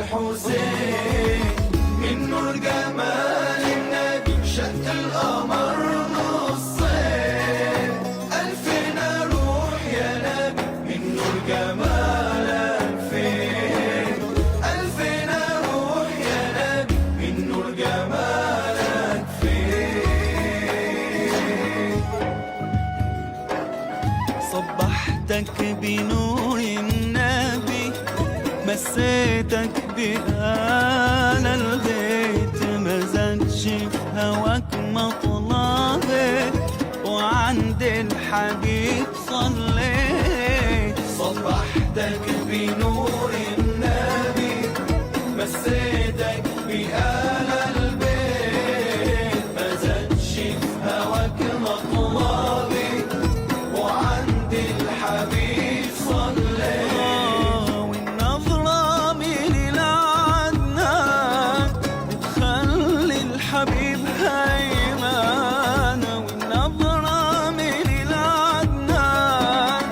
الحسين من نور جمال النبي شق القمر نصين. ألفنا روح يا نبي من نور جمالك فين. ألفنا روح يا نبي من نور جمالك فين. صبحتك بنور النبي مسيتك بآل البيت مزجش في هواك مطلبي وعند الحبيب صليت. صبحتك بنور النبي مسيتك بآل البيت مزجش في هواك مطلبي وعند الحبيب صليت. حبيب هيمانة والنظرة من العدنان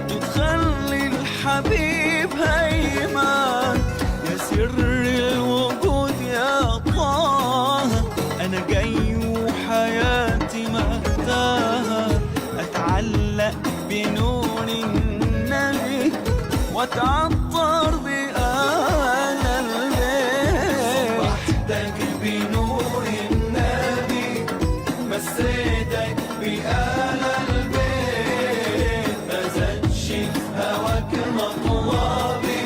بتخلي الحبيب هيمان. يا سر الوجود يا طه أنا جاي وحياتي مهداها أتعلق بنور النبي وأتعطر بآل البيت. صبحتك بنور النبي مسيتك بآل البيت مزجش في هواك مطلبي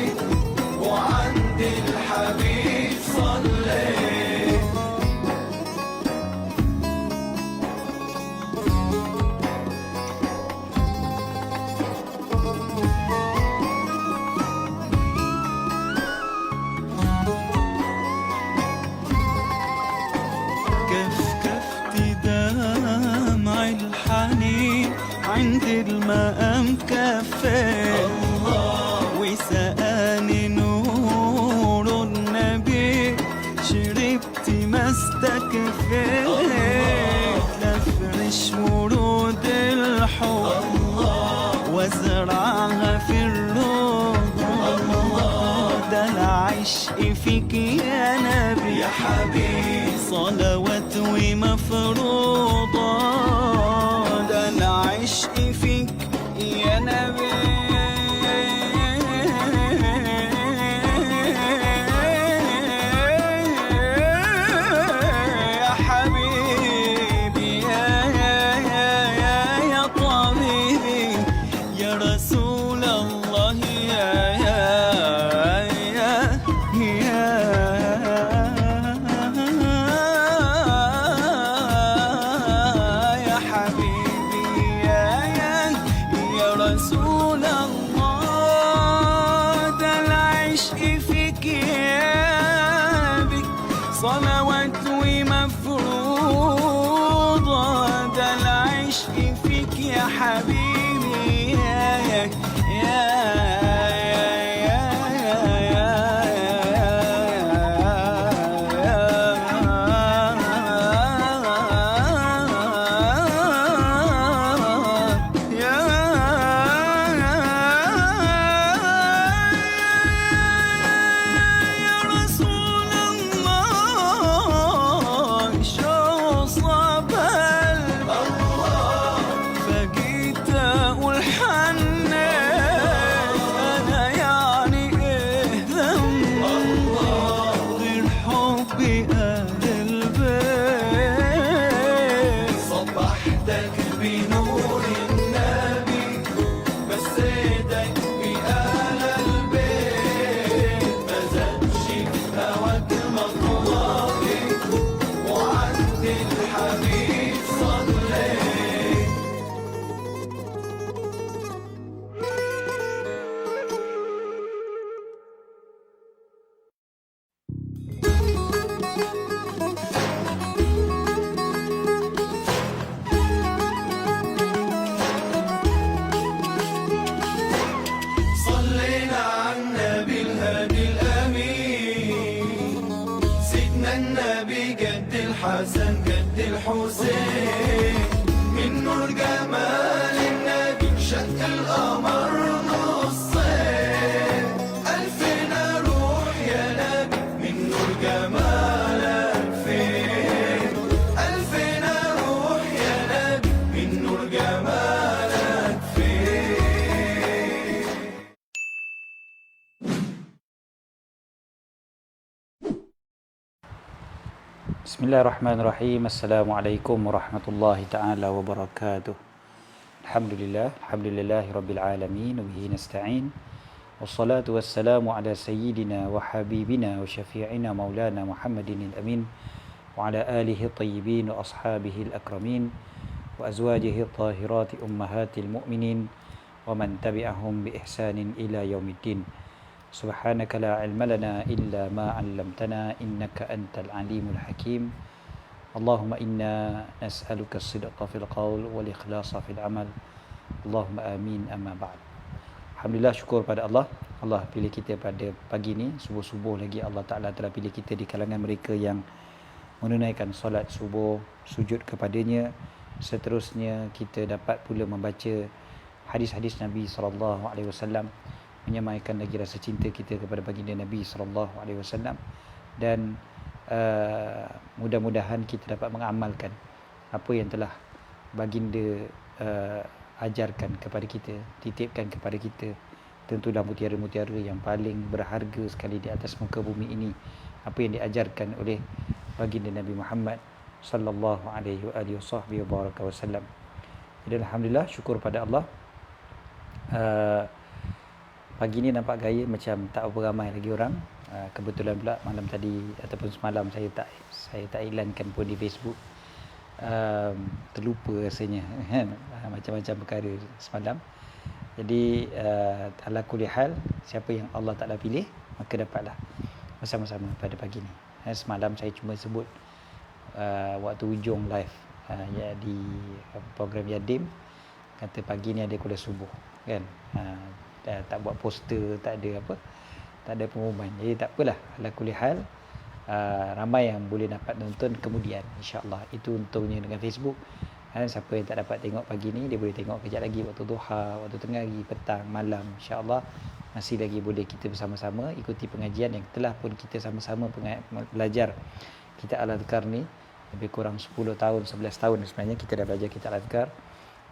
وعند الحبيب صليت. الحنين عند المقام كفيت وسقاني نور النبي شربت ما استكفيت. لافرش ورود الحب وازرعها في الروض ده العشق فيك يا نبي يا حبيبي صلوات ومفروضة. ده العشق فيك يا نبي يا حبيبي يا طبيبي يا رسول الله يا حبيبي يا رسول الله. ده العشق فيك يا نبي صلوات ومفروضة. ده العشق فيك يا حبيبي صبحتك بنور النبي مسيتك بآل البيت مزجش في هواك مطلبي وعند الحبيب صليت. النبي قد الحسن قد الحسين من نور جمال النبي شق القمر نصين. ألفنا روح يا نبي جمالك فين ألفين روح يا نبي من نور جمالك فين. Bismillahirrahmanirrahim. Assalamualaikum warahmatullahi taala wabarakatuh. Alhamdulillahi rabbil alamin wa bihi nasta'in. Wassalatu wassalamu ala sayyidina wa habibina wa syafi'ina maulana Muhammadin al-amin wa ala alihi tayyibin wa ashabihi al-akramin wa azwajihi tahirati ummahatil mu'minin wa man tabi'ahum bi ihsanin ila yaumiddin. Subhanaka la ilma lana illa ma 'allamtana innaka antal alimul hakim. Allahumma inna nas'aluka as-sidqa fil qawl wal ikhlasa fil amal. Allahumma amin, amma ba'd. Alhamdulillah, syukur pada Allah. Allah pilih kita pada pagi ni, subuh-subuh lagi Allah Ta'ala telah pilih kita di kalangan mereka yang menunaikan solat subuh, sujud kepadanya. Seterusnya kita dapat pula membaca hadis-hadis Nabi SAW, menyamaikan lagi rasa cinta kita kepada baginda Nabi SAW. Dan mudah-mudahan kita dapat mengamalkan apa yang telah baginda ajarkan kepada kita, titipkan kepada kita, tentulah mutiara-mutiara yang paling berharga sekali di atas muka bumi ini, apa yang diajarkan oleh baginda Nabi Muhammad sallallahu alaihi wasallam. Jadi alhamdulillah, syukur pada Allah. Pagi ni nampak gaya macam tak apa ramai lagi orang. Kebetulan pula malam tadi ataupun semalam saya tak iklankan pun di Facebook. Terlupa rasanya kan, macam-macam perkara semalam. Jadi ala kulli hal, siapa yang Allah Ta'ala pilih maka dapatlah bersama-sama pada pagi ni. Semalam saya cuma sebut waktu hujung live ya, di program Yadim, kata pagi ni ada kuliah subuh kan. Tak buat poster, tak ada pengumuman. Jadi tak apalah, ala kulli hal ramai yang boleh dapat nonton kemudian, insya-Allah. Itu untungnya dengan Facebook. Siapa yang tak dapat tengok pagi ni, dia boleh tengok kejap lagi waktu duha, waktu tengah hari, petang, malam, insya-Allah. Masih lagi boleh kita bersama-sama ikuti pengajian yang telah pun kita sama-sama belajar kita Al-Adhkar ni lebih kurang 10 tahun, 11 tahun sebenarnya kita dah belajar kita Al-Adhkar.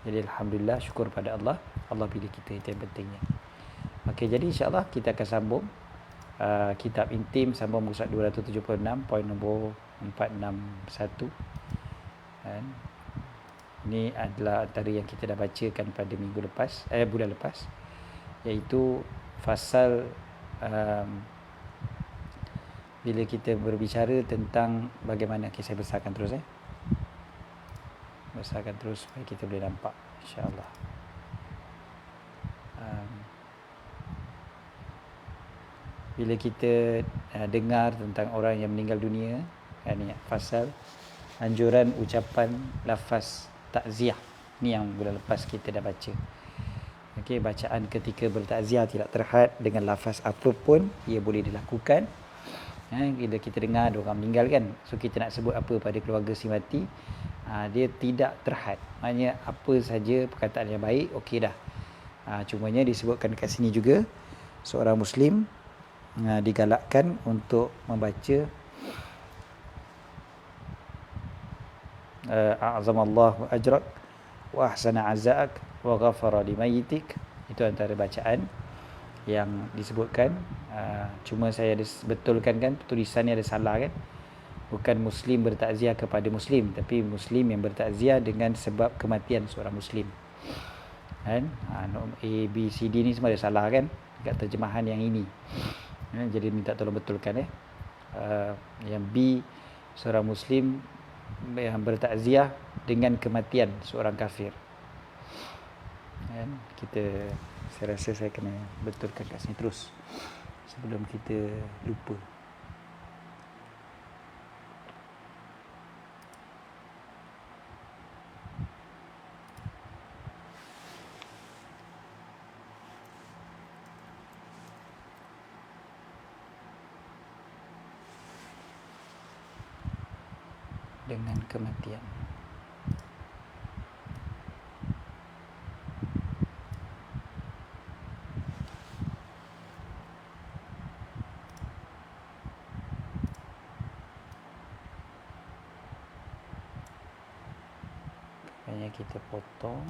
Jadi alhamdulillah, syukur pada Allah. Allah pilih kita, itu yang pentingnya. Okey, jadi insya-Allah kita akan sambung kitab Intim, sambung muka surat 276, poin nombor 461. Ini adalah antara yang kita dah bacakan pada minggu lepas, bulan lepas, iaitu fasal bila kita berbicara tentang bagaimana, saya besarkan terus besarkan terus supaya kita boleh nampak, insya-Allah. Bila kita dengar tentang orang yang meninggal dunia, ni fasal anjuran ucapan lafaz takziah, ni yang bulan lepas kita dah baca. Okey, bacaan ketika bertakziah tidak terhad dengan lafaz apapun, ia boleh dilakukan. Bila kita dengar ada orang meninggal kan, so kita nak sebut apa pada keluarga si mati, dia tidak terhad. Maknanya apa saja perkataan yang baik, okey dah. Cumanya disebutkan kat sini juga seorang Muslim digalakkan untuk membaca a'zamallahu ajrak wa ahsana azaak wa ghafara limayyitik. Itu antara bacaan yang disebutkan. Cuma saya ada betulkan kan, tulisannya ada salah kan. Bukan Muslim bertakziah kepada Muslim, tapi Muslim yang bertakziah dengan sebab kematian seorang Muslim kan. A, B, C, D ni semua ada salah kan dekat terjemahan yang ini. Jadi minta tolong betulkan yang B, seorang Muslim yang bertakziah dengan kematian seorang kafir. Saya rasa saya kena betulkan kat sini terus sebelum kita lupa. Dengan kematian. Maknanya kita potong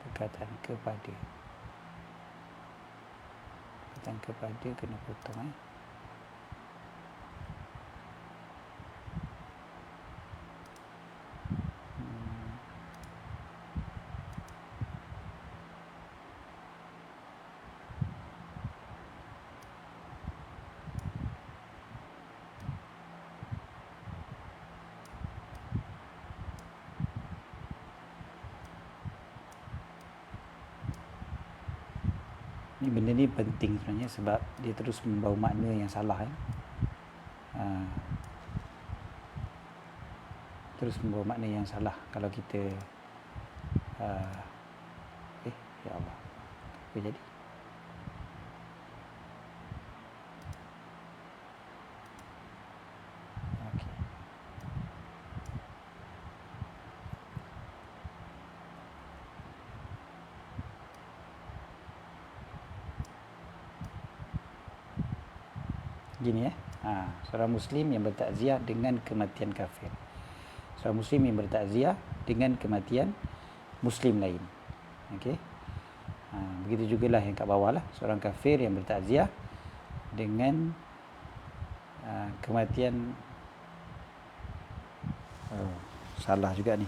perkataan kepada. Perkataan kepada kena potong. Ni benda ni penting sebenarnya sebab dia terus membawa makna yang salah terus membawa makna yang salah kalau kita ya Allah, apa jadi? Okey. Gini seorang Muslim yang bertakziah dengan kematian kafir. Seorang Muslim yang bertakziah dengan kematian Muslim lain. Okey. Begitu jugalah yang kat bawah lah. Seorang kafir yang bertakziah dengan kematian salah juga ni.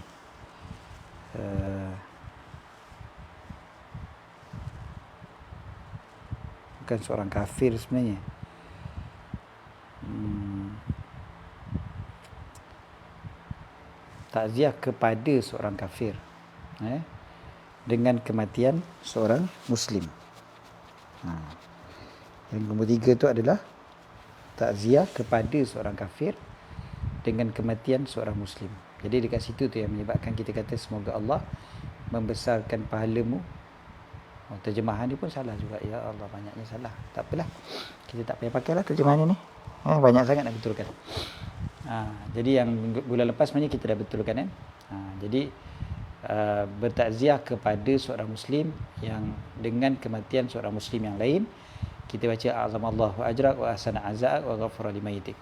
Bukan seorang kafir sebenarnya. Takziah kepada seorang kafir dengan kematian seorang Muslim. Yang nombor 3 tu adalah takziah kepada seorang kafir dengan kematian seorang Muslim. Jadi dekat situ tu yang menyebabkan kita kata semoga Allah membesarkan pahalamu. Terjemahan ni pun salah juga. Ya Allah, banyaknya salah. Tak apalah, kita tak payah pakailah terjemahan ni. Banyak sangat nak betulkan. Jadi yang bulan lepas sebenarnya kita dah betulkan kan. Jadi bertakziah kepada seorang Muslim yang dengan kematian seorang Muslim yang lain, kita baca azamallahu ajrak wa ahsana azak wa ghafara limayitik.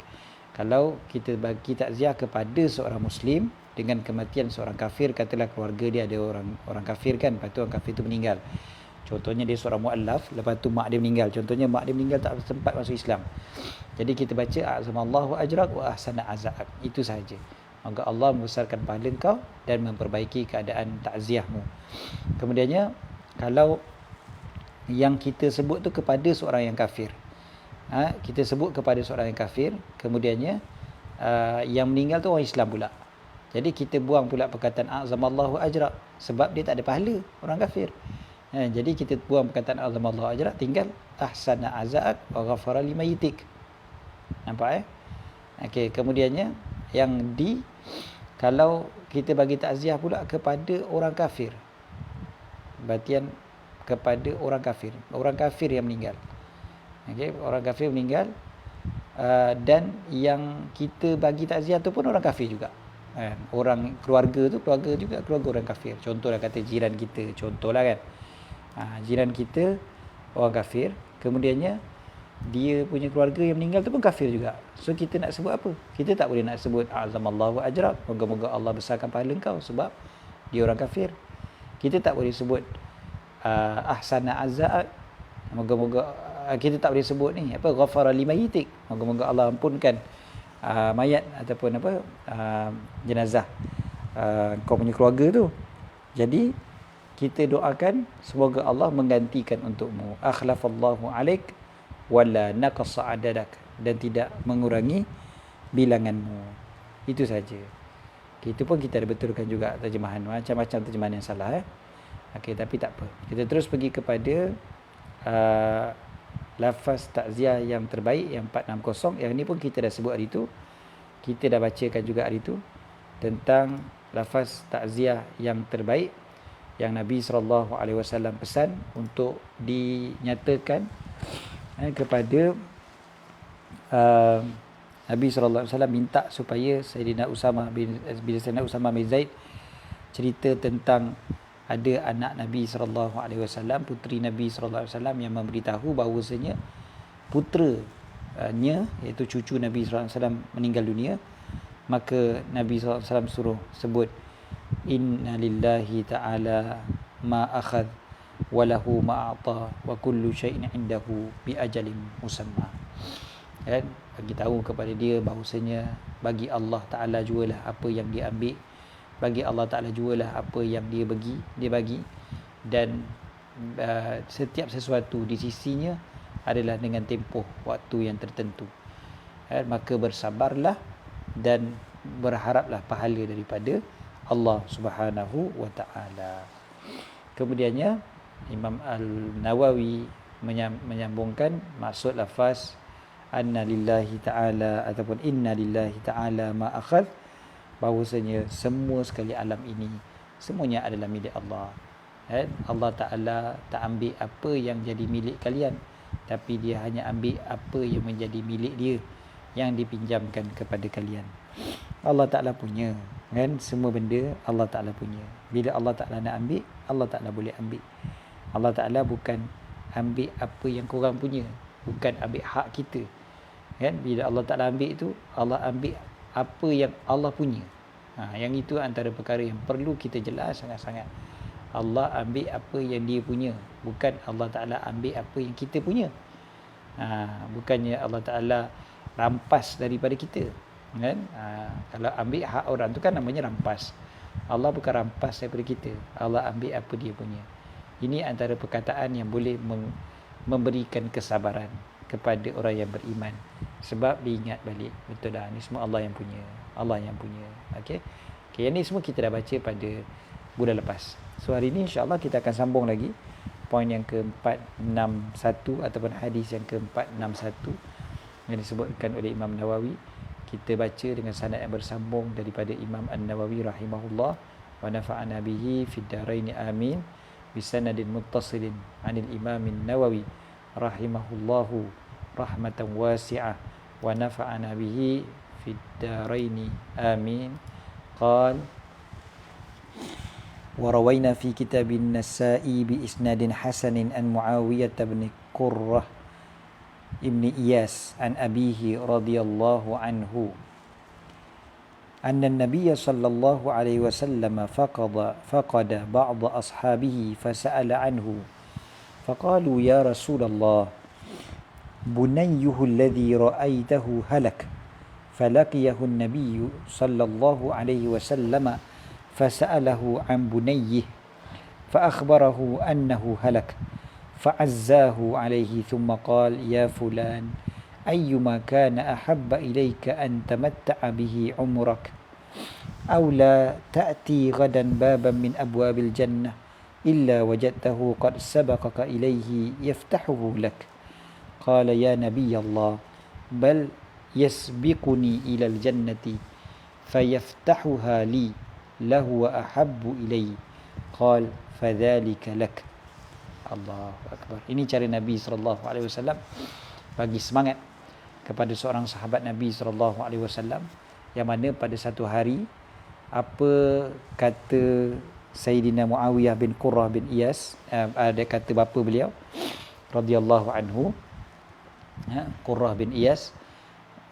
Kalau kita bagi takziah kepada seorang Muslim dengan kematian seorang kafir, katalah keluarga dia ada orang kafir kan, lepas tu orang kafir tu meninggal. Contohnya dia seorang muallaf, lepas tu mak dia meninggal. Contohnya mak dia meninggal tak sempat masuk Islam. Jadi kita baca azamallahu ajrak wa ahsana azak. Itu sahaja. Maka Allah membesarkan pahala engkau dan memperbaiki keadaan takziahmu. Kemudiannya, kalau yang kita sebut tu kepada seorang yang kafir, kita sebut kepada seorang yang kafir, kemudiannya yang meninggal tu orang Islam pula. Jadi kita buang pula perkataan azamallahu ajrak sebab dia tak ada pahala orang kafir. Jadi kita buang perkataan azamallahu ajrak, tinggal ahsana azak wa ghafara limayitik. Nampak Okey, kemudiannya yang kalau kita bagi takziah pula kepada orang kafir, batian kepada orang kafir yang meninggal. Okey, orang kafir meninggal dan yang kita bagi takziah tu pun orang kafir juga. Orang keluarga tu keluarga orang kafir. Contohlah kata jiran kita, contohlah kan. Jiran kita orang kafir, kemudiannya dia punya keluarga yang meninggal tu pun kafir juga. So kita nak sebut apa? Kita tak boleh nak sebut azamallahu ajrak, moga-moga Allah besarkan pahala engkau sebab dia orang kafir. Kita tak boleh sebut ahsana azak, moga-moga kita tak boleh sebut ni apa ghafara limayitik, moga-moga Allah ampunkan mayat ataupun jenazah kau punya keluarga tu. Jadi kita doakan semoga Allah menggantikan untukmu, akhlafallahu alaik wala naqasa adadak, dan tidak mengurangi bilanganmu. Itu saja. Itu pun kita ada betulkan juga terjemahan, macam-macam terjemahan yang salah Okey, tapi tak apa. Kita terus pergi kepada lafaz takziah yang terbaik yang 460. Yang ni pun kita dah sebut hari tu. Kita dah bacakan juga hari tu tentang lafaz takziah yang terbaik yang Nabi SAW pesan untuk dinyatakan kepada Nabi SAW minta supaya Sayyidina Usama bin Zaid cerita tentang ada anak Nabi SAW, puteri Nabi SAW yang memberitahu bahawasanya puteranya, iaitu cucu Nabi SAW meninggal dunia, maka Nabi SAW suruh sebut inna lillahi ta'ala ma akhadh wa lahu ma a'ta wa kullu syai'in indahu bi ajalin musamma. Kan, bagi tahu kepada dia bahawasanya bagi Allah Ta'ala jualah apa yang dia ambil, bagi Allah Ta'ala jualah apa yang dia bagi, dan setiap sesuatu di sisinya adalah dengan tempoh waktu yang tertentu. Maka bersabarlah dan berharaplah pahala daripada Allah Subhanahu wa Ta'ala. Kemudiannya Imam Al-Nawawi menyambungkan maksud lafaz anna lillahi ta'ala ataupun inna lillahi ta'ala ma akhadh, bahawasanya semua sekali alam ini semuanya adalah milik Allah. Allah Ta'ala tak ambil apa yang jadi milik kalian, tapi dia hanya ambil apa yang menjadi milik dia, yang dipinjamkan kepada kalian. Allah Ta'ala punya, kan, semua benda Allah Ta'ala punya. Bila Allah Ta'ala nak ambil, Allah Ta'ala boleh ambil. Allah Ta'ala bukan ambil apa yang korang punya, bukan ambil hak kita, kan. Bila Allah Ta'ala ambil itu, Allah ambil apa yang Allah punya. Yang itu antara perkara yang perlu kita jelas sangat-sangat. Allah ambil apa yang dia punya, bukan Allah Ta'ala ambil apa yang kita punya. Bukannya Allah Ta'ala rampas daripada kita, kan. Kalau ambil hak orang tu kan namanya rampas. Allah bukan rampas daripada kita, Allah ambil apa dia punya. Ini antara perkataan yang boleh memberikan kesabaran kepada orang yang beriman, sebab diingat balik, betul dah, ni semua Allah yang punya, Allah yang punya. Okey, yang ni semua kita dah baca pada bulan lepas. So hari ni insya-Allah kita akan sambung lagi poin yang ke-461 ataupun hadis yang ke-461 yang disebutkan oleh Imam Nawawi. Kita baca dengan sanad yang bersambung daripada Imam An-Nawawi rahimahullah, wa nafa'ana bihi fid dharain amin, bisanadin muttasilin 'anil Imam An-Nawawi rahimahullahu rahmatan wasi'ah, wa nafa'ana bihi fid dharain amin. Qal وروينا في كتاب النسائي بإسناد حسن عن معاوية بن قرة ابن إياس عن أبيه رضي الله عنه أن النبي صلى الله عليه وسلم فقد بعض أصحابه فسأل عنه فقالوا يا رسول الله بنيه الذي رأيته هلك فلقيه النبي صلى الله عليه وسلم فسأله عن بنيه فأخبره أنه هلك فعزاه عليه ثم قال يا فلان أيما كان أحب إليك أن تمتع به عمرك أو لا تأتي غدا بابا من أبواب الجنة إلا وجدته قد سبقك إليه يفتحه لك. قال يا نبي الله بل يسبقني إلى الجنة فيفتحها لي lahu ahabbu ilai. Qal fadzalika lak. Allahu akbar. Ini cara Nabi sallallahu alaihi wasallam bagi semangat kepada seorang sahabat Nabi sallallahu alaihi wasallam, yang mana pada satu hari apa kata Sayyidina Muawiyah bin Qurrah bin Iyas, ada kata bapa beliau radhiyallahu anhu, Qurrah bin Iyas,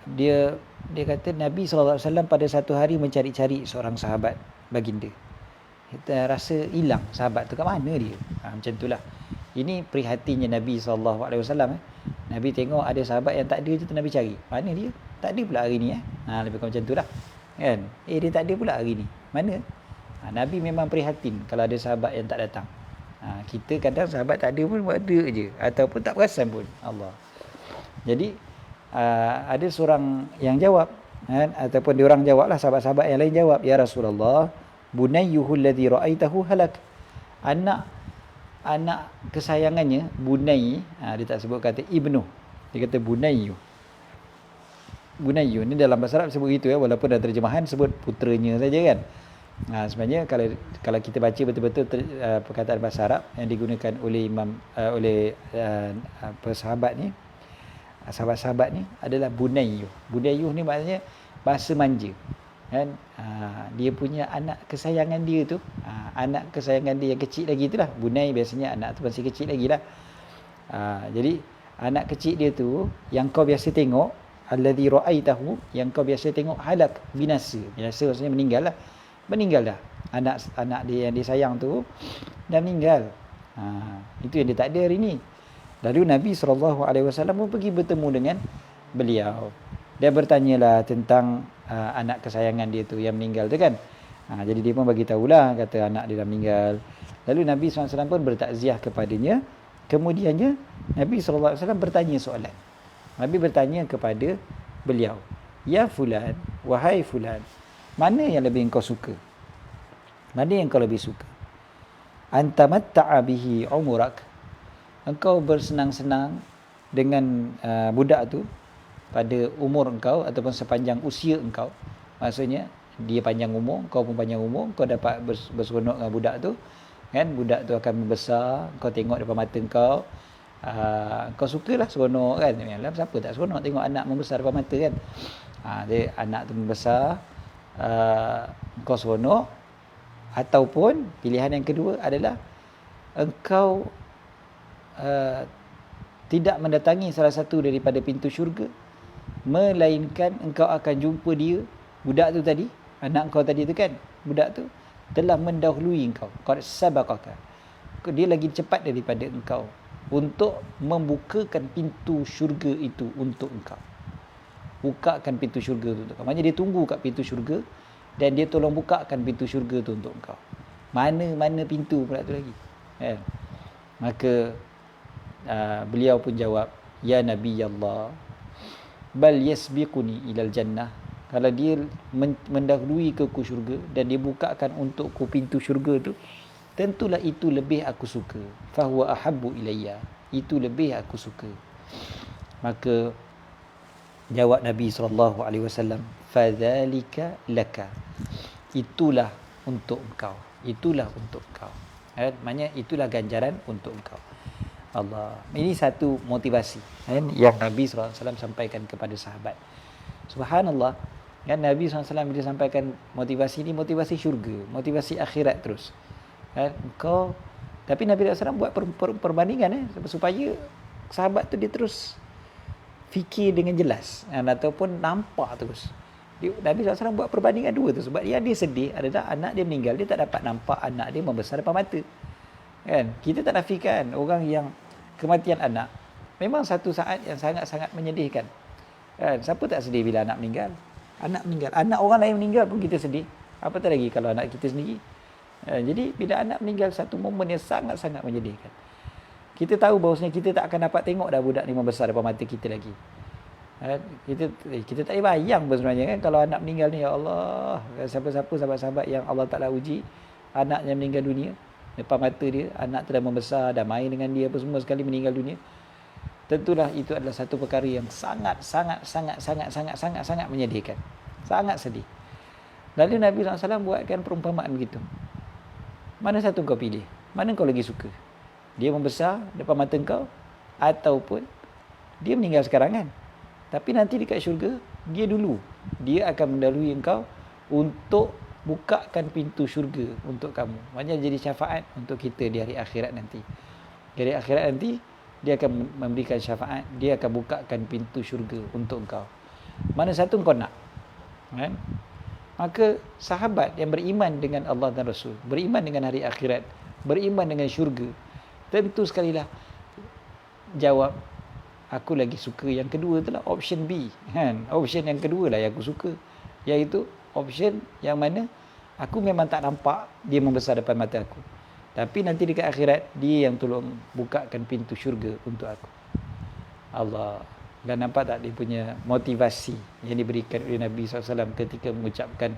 dia kata Nabi sallallahu alaihi wasallam pada satu hari mencari-cari seorang sahabat baginda. Kita rasa hilang sahabat tu, kat mana dia? Macam itulah. Ini prihatinnya Nabi sallallahu alaihi wasallam. Nabi tengok ada sahabat yang tak ada tu, Nabi cari. Mana dia? Tak ada pula hari ni. Lebih kurang macam itulah. Kan? Dia tak ada pula hari ni. Mana? Nabi memang prihatin kalau ada sahabat yang tak datang. Kita kadang sahabat tak ada pun buat ada je, ataupun tak perasan pun. Allah. Jadi ada seorang yang jawab, kan? Ataupun diorang jawablah, sahabat-sahabat yang lain jawab, ya Rasulullah, bunayyuhu alladhi ra'aitahu halak. Anak kesayangannya, bunay, dia tak sebut kata ibnu, dia kata bunayyu. Bunayyu ni dalam bahasa Arab sebut gitu, walaupun dalam terjemahan sebut puteranya saja, kan. Sebenarnya kalau kita baca betul-betul perkataan bahasa Arab yang digunakan oleh sahabat ni, sahabat-sahabat ni adalah bunayyu. Bunayyu ni maknanya bahasa manja, kan. Dia punya anak kesayangan dia tu, anak kesayangan dia yang kecil lagi itulah bunay. Biasanya anak tu masih kecil lagi lah. Jadi anak kecil dia tu yang kau biasa tengok, alladhi ra'aitahu, yang kau biasa tengok, halak, binasa. Binasa maksudnya meninggal lah. Meninggal dah. Anak dia yang dia sayang tu dah meninggal. Itu yang dia tak ada hari ni. Lalu Nabi SAW pun pergi bertemu dengan beliau. Dia bertanyalah tentang anak kesayangan dia tu yang meninggal tu kan. Jadi dia pun bagi tahulah, kata anak dia dah meninggal. Lalu Nabi SAW pun bertakziah kepadanya. Kemudiannya Nabi SAW bertanya soalan. Nabi bertanya kepada beliau, ya fulan, wahai fulan, mana yang lebih engkau suka? Mana yang kau lebih suka? Antamatta'a bihi umurak, engkau bersenang-senang dengan budak tu pada umur engkau ataupun sepanjang usia engkau. Maksudnya dia panjang umur, kau pun panjang umur, kau dapat berseronok dengan budak tu kan. Budak tu akan membesar, kau tengok depan mata kau, kau sukalah, seronok kan. Siapa tak seronok tengok anak membesar depan mata kan. Dia anak tu membesar, kau seronok. Ataupun pilihan yang kedua adalah engkau tidak mendatangi salah satu daripada pintu syurga, melainkan engkau akan jumpa dia, budak tu tadi, anak kau tadi tu kan, budak tu telah mendahului engkau, qad sabaqaka, dia lagi cepat daripada engkau untuk membukakan pintu syurga itu untuk engkau. Bukakan pintu syurga tu untuk engkau. Maksudnya dia tunggu kat pintu syurga dan dia tolong bukakan pintu syurga tu untuk engkau. Mana pintu pula tu lagi kan? Maka beliau pun jawab, ya Nabi Allah, bal yasbiquni ilal jannah, kalau dia mendahului ke syurga dan dia bukakan untukku pintu syurga tu, tentulah itu lebih aku suka. Fahuwa ahabbu ilayya, itu lebih aku suka. Maka jawab Nabi SAW, fadzalika laka, itulah untuk engkau, itulah untuk engkau. Maknanya itulah ganjaran untuk engkau. Allah. Ini satu motivasi yang Nabi SAW sampaikan kepada sahabat. Subhanallah. Kan Nabi SAW bila sampaikan motivasi ni, motivasi syurga, motivasi akhirat terus. Kan engkau, tapi Nabi SAW buat perbandingan supaya sahabat tu dia terus fikir dengan jelas ataupun nampak terus. Nabi SAW buat perbandingan dua tu sebab dia sedih adalah anak dia meninggal, dia tak dapat nampak anak dia membesar depan mata. Kan kita tak nafikan orang yang kematian anak memang satu saat yang sangat-sangat menyedihkan. Kan siapa tak sedih bila anak meninggal? Anak meninggal, anak orang lain meninggal pun kita sedih. Apatah lagi kalau anak kita sendiri. Jadi bila anak meninggal, satu momen yang sangat-sangat menyedihkan. Kita tahu bahawasanya kita tak akan dapat tengok dah budak ni membesar depan mata kita lagi. Kita tak boleh bayang pun sebenarnya kan, kalau anak meninggal ni, ya Allah, siapa-siapa sahabat-sahabat yang Allah Ta'ala uji anaknya meninggal dunia depan mata dia, anak tu dah membesar, dah main dengan dia apa semua, sekali meninggal dunia. Tentulah itu adalah satu perkara yang sangat menyedihkan. Sangat sedih. Lalu Nabi SAW buatkan perumpamaan begitu. Mana satu kau pilih? Mana kau lagi suka? Dia membesar depan mata kau ataupun dia meninggal sekarang kan? Tapi nanti dekat syurga, dia akan mendahului engkau untuk bukakan pintu syurga untuk kamu. Maksudnya jadi syafaat untuk kita di hari akhirat nanti. Di hari akhirat nanti dia akan memberikan syafaat, dia akan bukakan pintu syurga untuk engkau. Mana satu kau nak? Kan? Maka sahabat yang beriman dengan Allah dan Rasul, beriman dengan hari akhirat, beriman dengan syurga, tentu sekali lah jawab, aku lagi suka yang kedua tu lah, option B kan? Option yang kedua lah yang aku suka, iaitu option yang mana aku memang tak nampak dia membesar depan mata aku, tapi nanti dekat akhirat dia yang tolong bukakan pintu syurga untuk aku. Allah. Dan nampak tak dia punya motivasi yang diberikan oleh Nabi SAW ketika mengucapkan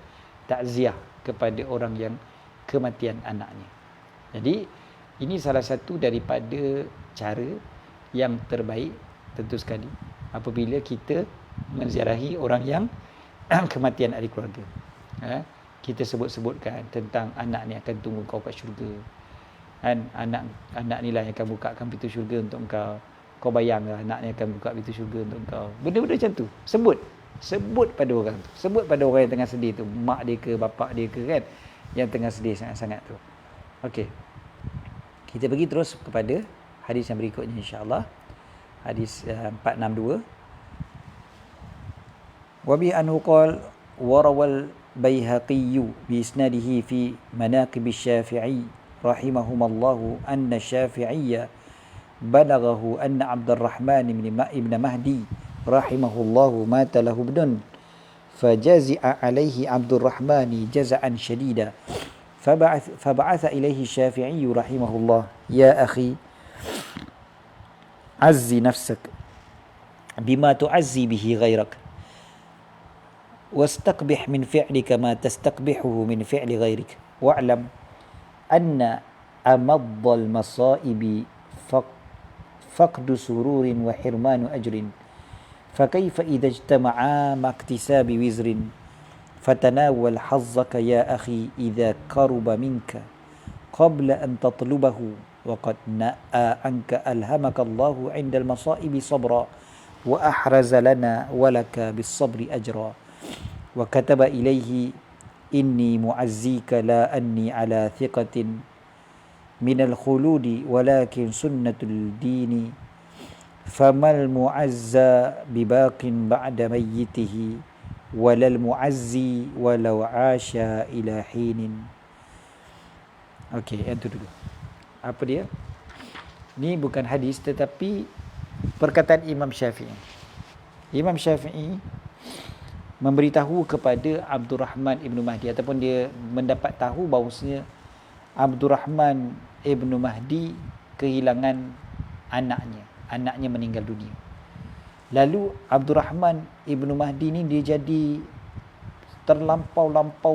takziah kepada orang yang kematian anaknya. Jadi ini salah satu daripada cara yang terbaik tentu sekali apabila kita menziarahi orang yang kematian ahli keluarga. Kita sebut-sebutkan tentang anak ni akan tunggu kau kat syurga. Kan anak ni lah yang akan bukakan pintu syurga untuk engkau. Kau bayanglah anak ni akan buka pintu syurga untuk engkau. Benda-benda macam tu. Sebut pada orang tu. Sebut pada orang yang tengah sedih tu. Mak dia ke, bapak dia ke kan, yang tengah sedih sangat-sangat tu. Okey. Kita pergi terus kepada hadis yang berikutnya insya-Allah. Hadis 462. وبه أنه قال وروى البيهقي بإسناده في مناقب الشافعي رحمهما الله أن الشافعي بلغه أن عبد الرحمن بن مهدي رحمه الله مات له ابن فجزع عليه عبد الرحمن جزعا شديدا فبعث إليه الشافعي رحمه الله يا أخي عزي نفسك بما تعزي به غيرك واستقبح من فعلك ما تستقبحه من فعل غيرك واعلم أن أمض المصائب فقد سرور وحرمان أجر فكيف إذا اجتمعا مع اكتساب وزر فتناول حظك يا أخي إذا قرب منك قبل أن تطلبه وقد نأى عنك ألهمك الله عند المصائب صبرا وأحرز لنا ولك بالصبر أجرا وكتب إليه إني معزيك لا أني على ثقة من الخلود ولكن سنة الدين فما المعزى بباق بعد ميته ولا المعزي ولو عاش إلى حين. Okey, yang tu dulu. Apa dia? Ni bukan hadis tetapi perkataan Imam Syafi'i. Imam Syafi'i memberitahu kepada Abdul Rahman Ibn Mahdi ataupun dia mendapat tahu bahawasanya Abdul Rahman Ibn Mahdi kehilangan anaknya meninggal dunia. Lalu Abdul Rahman Ibn Mahdi ni dia jadi terlampau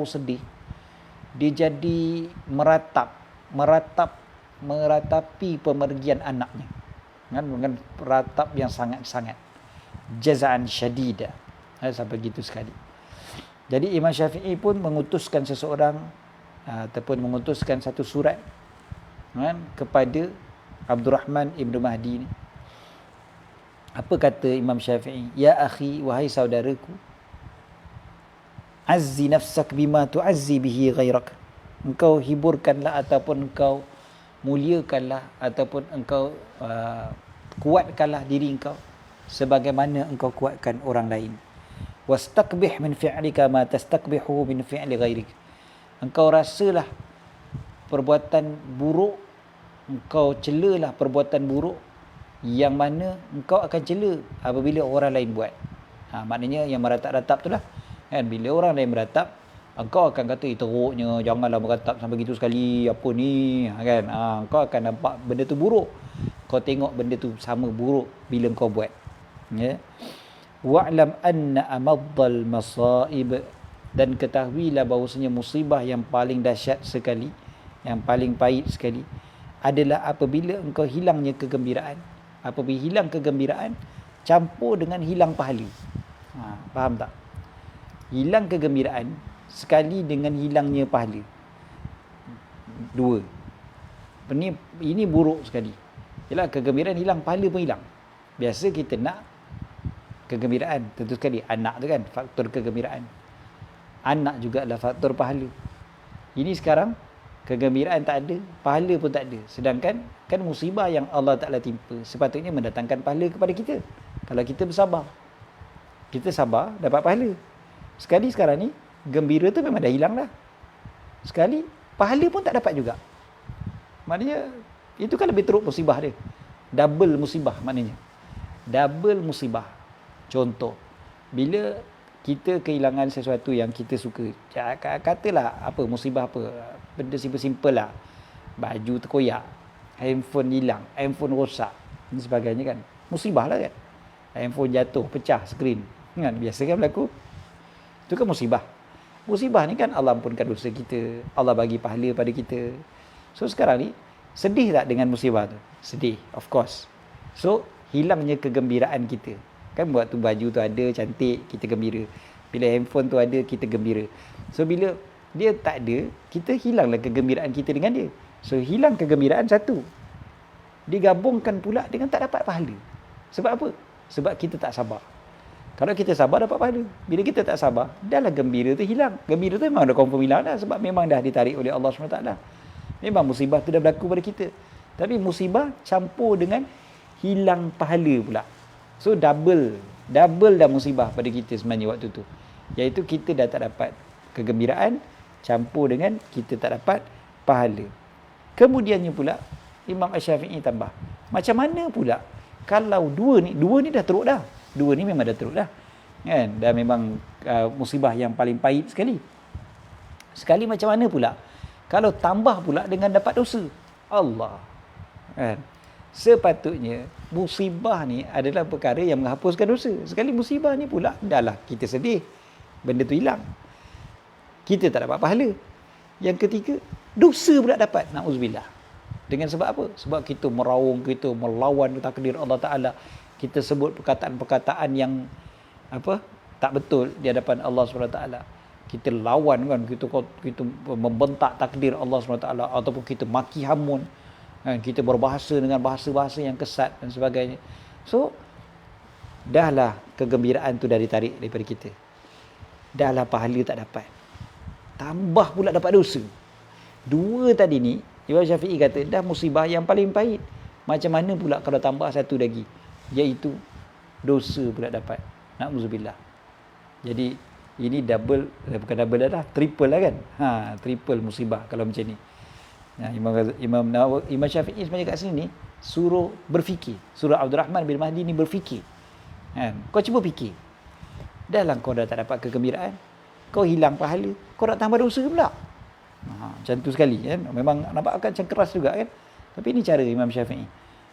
sedih. Dia jadi meratapi pemergian anaknya dengan ratap yang sangat-sangat jazaan syadida. Sampai gitu sekali. Jadi Imam Syafi'i pun mengutuskan seseorang ataupun mengutuskan satu surat kepada Abdul Rahman Ibn Mahdi ni. Apa kata Imam Syafi'i? Ya akhi, wahai saudaraku, azzi nafsak bima tu'azzi bihi ghairak. Engkau hiburkanlah ataupun engkau muliakanlah ataupun engkau kuatkanlah diri engkau sebagaimana engkau kuatkan orang lain. Wastaqbih min fi'lika ma tastaqbihu min fi'li ghairik. Engkau rasalah perbuatan buruk, engkau celalah perbuatan buruk yang mana engkau akan cela apabila orang lain buat. Maknanya yang meratap-ratap itulah kan, bila orang lain meratap engkau akan kata teruknya, janganlah meratap sampai gitu sekali, apa ni kan. Engkau akan nampak benda tu buruk, kau tengok benda tu sama buruk bila engkau buat, ya. Wa'lam anna amaddal masaib, dan ketahuilah bahawasanya musibah yang paling dahsyat sekali, yang paling pahit sekali adalah apabila engkau hilangnya kegembiraan. Apabila hilang kegembiraan campur dengan hilang pahala. Faham tak? Hilang kegembiraan sekali dengan hilangnya pahala. Dua. Ini buruk sekali. Yalah, kegembiraan hilang, pahala pun hilang. Biasa kita nak kegembiraan, tentu sekali anak tu kan faktor kegembiraan. Anak juga adalah faktor pahala. Ini sekarang kegembiraan tak ada, pahala pun tak ada. Sedangkan kan musibah yang Allah Ta'ala timpa sepatutnya mendatangkan pahala kepada kita. Kalau kita bersabar, kita sabar, dapat pahala. Sekali sekarang ni gembira tu memang dah hilang dah. Sekali pahala pun tak dapat juga. Maknanya itu kan lebih teruk musibah dia. Double musibah maknanya. Double musibah. Contoh, bila kita kehilangan sesuatu yang kita suka, katalah apa, musibah apa, benda simple lah, baju terkoyak, handphone hilang, handphone rosak dan sebagainya kan, musibah lah kan. Handphone jatuh, pecah skrin kan, biasa kan berlaku. Itu kan musibah. Musibah ni kan Allah ampunkan dosa kita, Allah bagi pahala pada kita. So sekarang ni sedih tak dengan musibah tu? Sedih, of course. So hilangnya kegembiraan kita. Kan buat tu baju tu ada, cantik, kita gembira. Bila handphone tu ada, kita gembira. So bila dia tak ada, kita hilanglah kegembiraan kita dengan dia. So hilang kegembiraan satu, digabungkan pula dengan tak dapat pahala. Sebab apa? Sebab kita tak sabar. Kalau kita sabar, dapat pahala. Bila kita tak sabar, dahlah gembira tu hilang. Gembira tu memang dah confirm hilang dah, sebab memang dah ditarik oleh Allah SWT. Memang musibah tu dah berlaku pada kita. Tapi musibah campur dengan hilang pahala pula. So double double dah musibah pada kita sebenarnya waktu tu. Iaitu kita dah tak dapat kegembiraan campur dengan kita tak dapat pahala. Kemudiannya pula Imam Asy-Syafi'i tambah, macam mana pula kalau dua ni dah teruk dah. Dua ni memang dah teruk dah. Kan? Dah memang musibah yang paling pahit sekali. Sekali macam mana pula kalau tambah pula dengan dapat dosa? Allah. Kan? Sepatutnya musibah ni adalah perkara yang menghapuskan dosa. Sekali musibah ni pula dah lah kita sedih, benda tu hilang, kita tak dapat pahala. Yang ketiga, dosa pula dapat. Na'udzubillah. Dengan sebab apa? Sebab kita meraung, kita melawan takdir Allah Ta'ala. Kita sebut perkataan-perkataan yang tak betul di hadapan Allah SWT. Kita lawan kan, kita membentak takdir Allah SWT, ataupun kita maki hamun kan, kita berbahasa dengan bahasa-bahasa yang kesat dan sebagainya. So dahlah kegembiraan tu dah ditarik daripada kita, dahlah pahala tak dapat, tambah pula dapat dosa. Dua tadi ni Imam Syafi'i kata dah musibah yang paling pahit. Macam mana pula kalau tambah satu lagi, iaitu dosa pula dapat. Na'udzubillah. Jadi ini double, bukan double dah, triple lah kan. Triple musibah kalau macam ni. Imam Syafi'i sebenarnya kat sini ni suruh berfikir. Surah Abdul Rahman bin Mahdi ni berfikir. Kau cuba fikir. Dahlah kau dah tak dapat kegembiraan, kau hilang pahala, kau nak tambah dosa pula. Macam tu sekali kan. Memang nampak macam keras juga kan. Tapi ini cara Imam Syafi'i.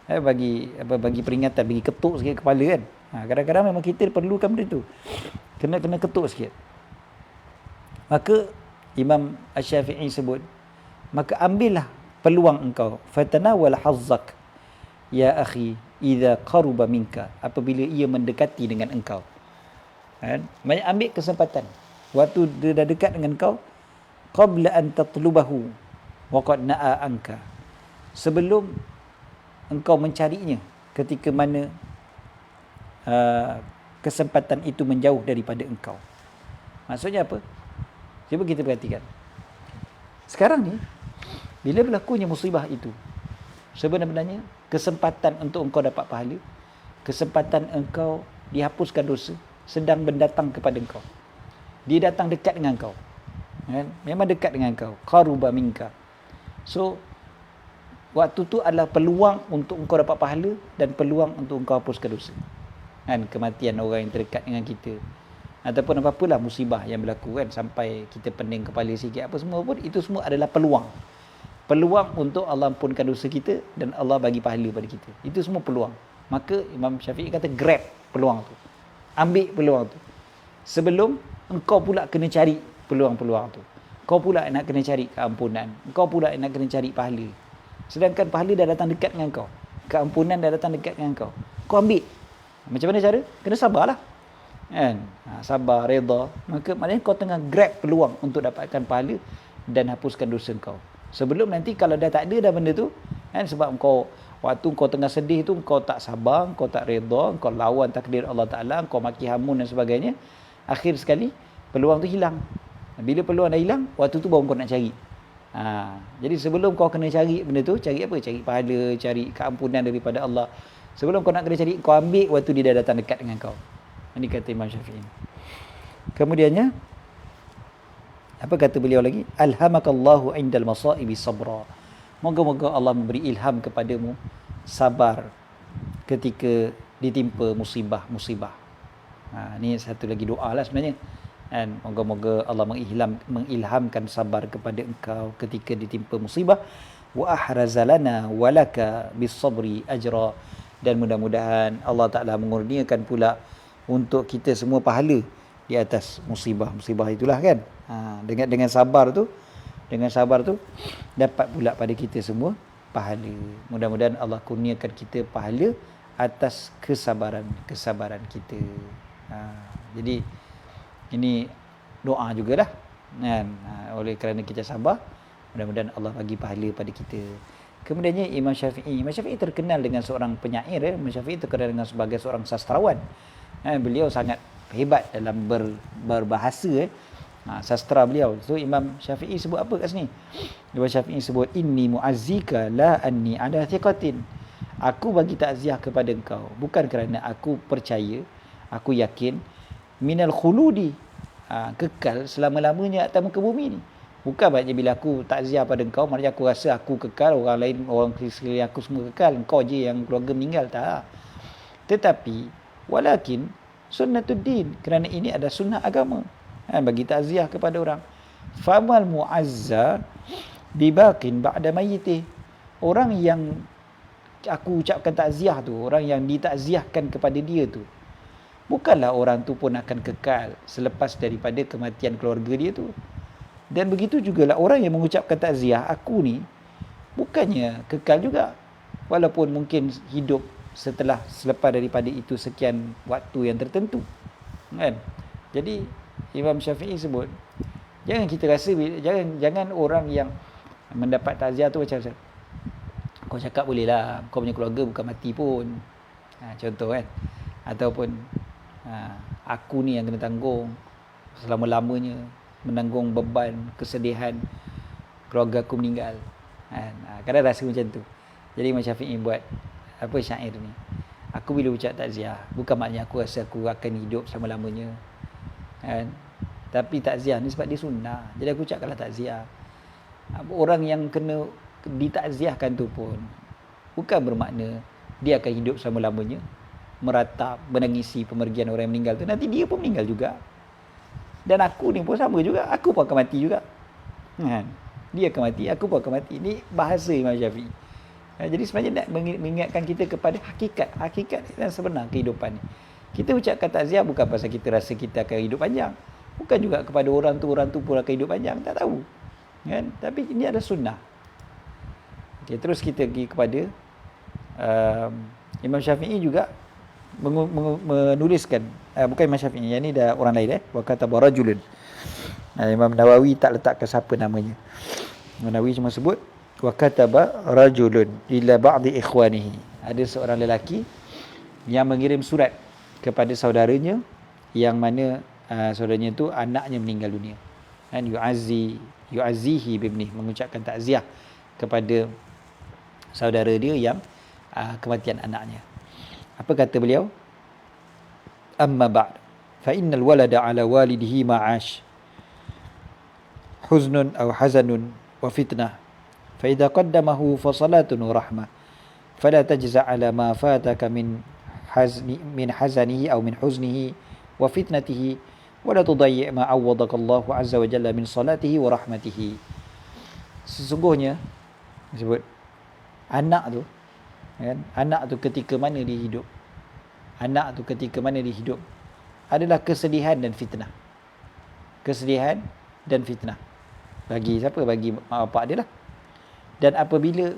Bagi peringatan, bagi ketuk sikit kepala kan. Kadang-kadang memang kita perlukan benda tu. Kena ketuk sikit. Maka Imam Asy-Syafi'i sebut, maka ambillah peluang engkau, fatanawal hazzak ya akhi idza qaruba minka, apabila ia mendekati dengan engkau. Kan? Ambil kesempatan waktu dia dah dekat dengan engkau, qabla an tatlubahu wa qad na'a anka, sebelum engkau mencarinya, ketika mana kesempatan itu menjauh daripada engkau. Maksudnya apa? Cuba kita perhatikan. Sekarang ni bila berlakunya musibah itu, sebenarnya kesempatan untuk engkau dapat pahala, kesempatan engkau dihapuskan dosa sedang mendatang kepada engkau. Dia datang dekat dengan engkau. Kan? Memang dekat dengan kau, qaruba minka. So waktu tu adalah peluang untuk engkau dapat pahala dan peluang untuk engkau hapuskan dosa. Kan, kematian orang yang terdekat dengan kita, ataupun apa-apalah musibah yang berlaku kan, sampai kita pening kepala sikit apa semua pun, itu semua adalah peluang. Peluang untuk Allah ampunkan dosa kita dan Allah bagi pahala pada kita. Itu semua peluang. Maka Imam Syafi'i kata grab peluang tu. Ambil peluang tu. Sebelum engkau pula kena cari peluang-peluang tu. Kau pula nak kena cari keampunan. Kau pula nak kena cari pahala. Sedangkan pahala dah datang dekat dengan kau. Keampunan dah datang dekat dengan kau. Kau ambil. Macam mana cara? Kena sabarlah. Kan? Sabar, redha. Maka maknanya kau tengah grab peluang untuk dapatkan pahala dan hapuskan dosa kau. Sebelum nanti kalau dah tak ada dah benda tu, kan, sebab kau waktu kau tengah sedih tu kau tak sabar, kau tak redha, kau lawan takdir Allah Taala, kau maki hamun dan sebagainya, akhir sekali peluang tu hilang. Bila peluang dah hilang, waktu tu baru kau nak cari. Jadi sebelum kau kena cari benda tu, cari apa? Cari pahala, cari keampunan daripada Allah. Sebelum kau nak kena cari, kau ambil waktu dia dah datang dekat dengan kau. Ini kata Imam Syafi'i. Kemudiannya, apa kata beliau lagi? Alhamakallahu indal masaibi sabra. Moga-moga Allah memberi ilham kepadamu sabar ketika ditimpa musibah-musibah. Ini satu lagi doa lah sebenarnya. Dan moga-moga Allah mengilhamkan sabar kepada engkau ketika ditimpa musibah. Wa ahrazalana walaka bis-sabri ajra. Dan mudah-mudahan Allah Ta'ala mengurniakan pula untuk kita semua pahala di atas musibah-musibah itulah kan. Dengan sabar tu dapat pula pada kita semua pahala. Mudah-mudahan Allah kurniakan kita pahala atas kesabaran kita. Jadi ini doa jugalah kan. Oleh kerana kita sabar, mudah-mudahan Allah bagi pahala pada kita. Kemudiannya Imam Syafi'i terkenal dengan seorang penyair. Imam Syafi'i terkenal dengan sebagai seorang sastrawan. Beliau sangat hebat dalam berbahasa. Sastra beliau. So Imam Syafi'i sebut apa kat sini? Imam Syafi'i sebut, inni mu'azzika la anni ala thiqatin. Aku bagi takziah kepada engkau bukan kerana aku percaya, Aku yakin minal khuludi, kekal selama-lamanya atas muka bumi ni. Bukan maknanya bila aku takziah pada engkau, maknanya aku rasa aku kekal, orang lain, orang sekeliling aku semua kekal, engkau je yang keluarga meninggal. Tak. Tetapi walakin sunnatuddin, kerana ini ada sunnah agama, bagi takziah kepada orang. Famal mu'azza bibaqin ba'da mayyitih, orang yang aku ucapkan takziah tu, orang yang ditakziahkan kepada dia tu, bukanlah orang tu pun akan kekal selepas daripada kematian keluarga dia tu. Dan begitu jugalah orang yang mengucapkan takziah aku ni bukannya kekal juga, walaupun mungkin hidup selepas daripada itu sekian waktu yang tertentu, kan? Jadi Imam Syafi'i sebut, jangan kita rasa, jangan orang yang mendapat takziah tu macam kau cakap boleh lah, kau punya keluarga bukan mati pun, contoh kan, ataupun aku ni yang kena tanggung selama-lamanya, menanggung beban kesedihan keluarga aku meninggal, kadang rasa macam tu. Jadi Imam Syafi'i buat apa syair ni, aku bila ucap takziah bukan maknanya aku rasa aku akan hidup selama-lamanya, kan? Tapi takziah ni sebab dia sunnah, jadi aku ucapkanlah takziah. Orang yang kena ditakziahkan tu pun bukan bermakna dia akan hidup selama-lamanya, meratap, menangisi pemergian orang yang meninggal tu. Nanti dia pun meninggal juga. Dan aku ni pun sama juga, aku pun akan mati juga. Dia akan mati, aku pun akan mati. Ini bahasa Imam Syafi'i. Jadi sebenarnya nak mengingatkan kita kepada hakikat dan sebenar kehidupan ni. Kita ucapkan takziah bukan pasal kita rasa kita akan hidup panjang. Bukan juga kepada orang tu pun akan hidup panjang, tak tahu. Kan? Tapi ini adalah sunnah. Okay, terus kita pergi kepada Imam Syafi'i juga menuliskan, bukan Imam Syafi'i, yang ni dah orang lain, wa kataba rajulun. Imam Nawawi tak letakkan siapa namanya. Imam Nawawi cuma sebut wa kataba rajulun ila ba'di ikhwanihi, ada seorang lelaki yang mengirim surat kepada saudaranya, yang mana saudaranya tu anaknya meninggal dunia, kan, yu'azzihi bibnih, mengucapkan takziah kepada saudara dia yang kematian anaknya. Apa kata beliau? Amma ba'd, fa innal walada ala walidihi ma'ash huznun aw hazanun wa fitnah, fa idza qaddamahu fa salatun wa rahmah, fala tajza ala ma fataka min hazanihi aw min huznihi wa fitnatihi, wa la tudayyi' ma awwadaka Allahu azza wa jalla min salatihi wa rahmatihi. Sesungguhnya disebut anak tu, kan, anak tu ketika mana dia hidup, anak tu ketika mana dia hidup adalah kesedihan dan fitnah. Kesedihan dan fitnah bagi siapa? Bagi mak bapak dia lah. Dan apabila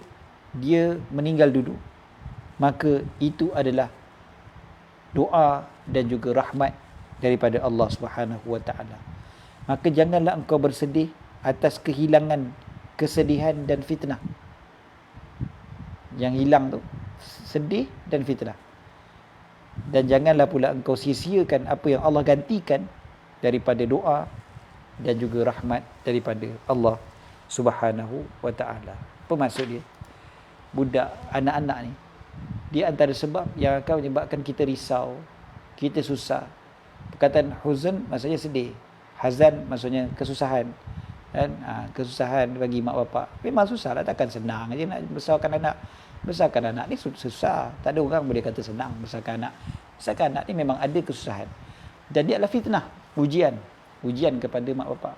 dia meninggal dulu, maka itu adalah doa dan juga rahmat daripada Allah Subhanahu wa taala. Maka janganlah engkau bersedih atas kehilangan kesedihan dan fitnah. Yang hilang tu sedih dan fitnah. Dan janganlah pula engkau sia-siakan apa yang Allah gantikan daripada doa dan juga rahmat daripada Allah Subhanahu wa taala. Apa maksud dia? Budak, anak-anak ni, dia antara sebab yang akan menyebabkan kita risau, kita susah. Perkataan huzn maksudnya sedih, hazan maksudnya kesusahan, kan? Kesusahan bagi mak bapak memang susah lah, takkan senang aja nak besarkan anak. Besarkan anak ni susah, tak ada orang boleh kata senang besarkan anak. Besarkan anak ni memang ada kesusahan, dan dia adalah fitnah, ujian kepada mak bapak.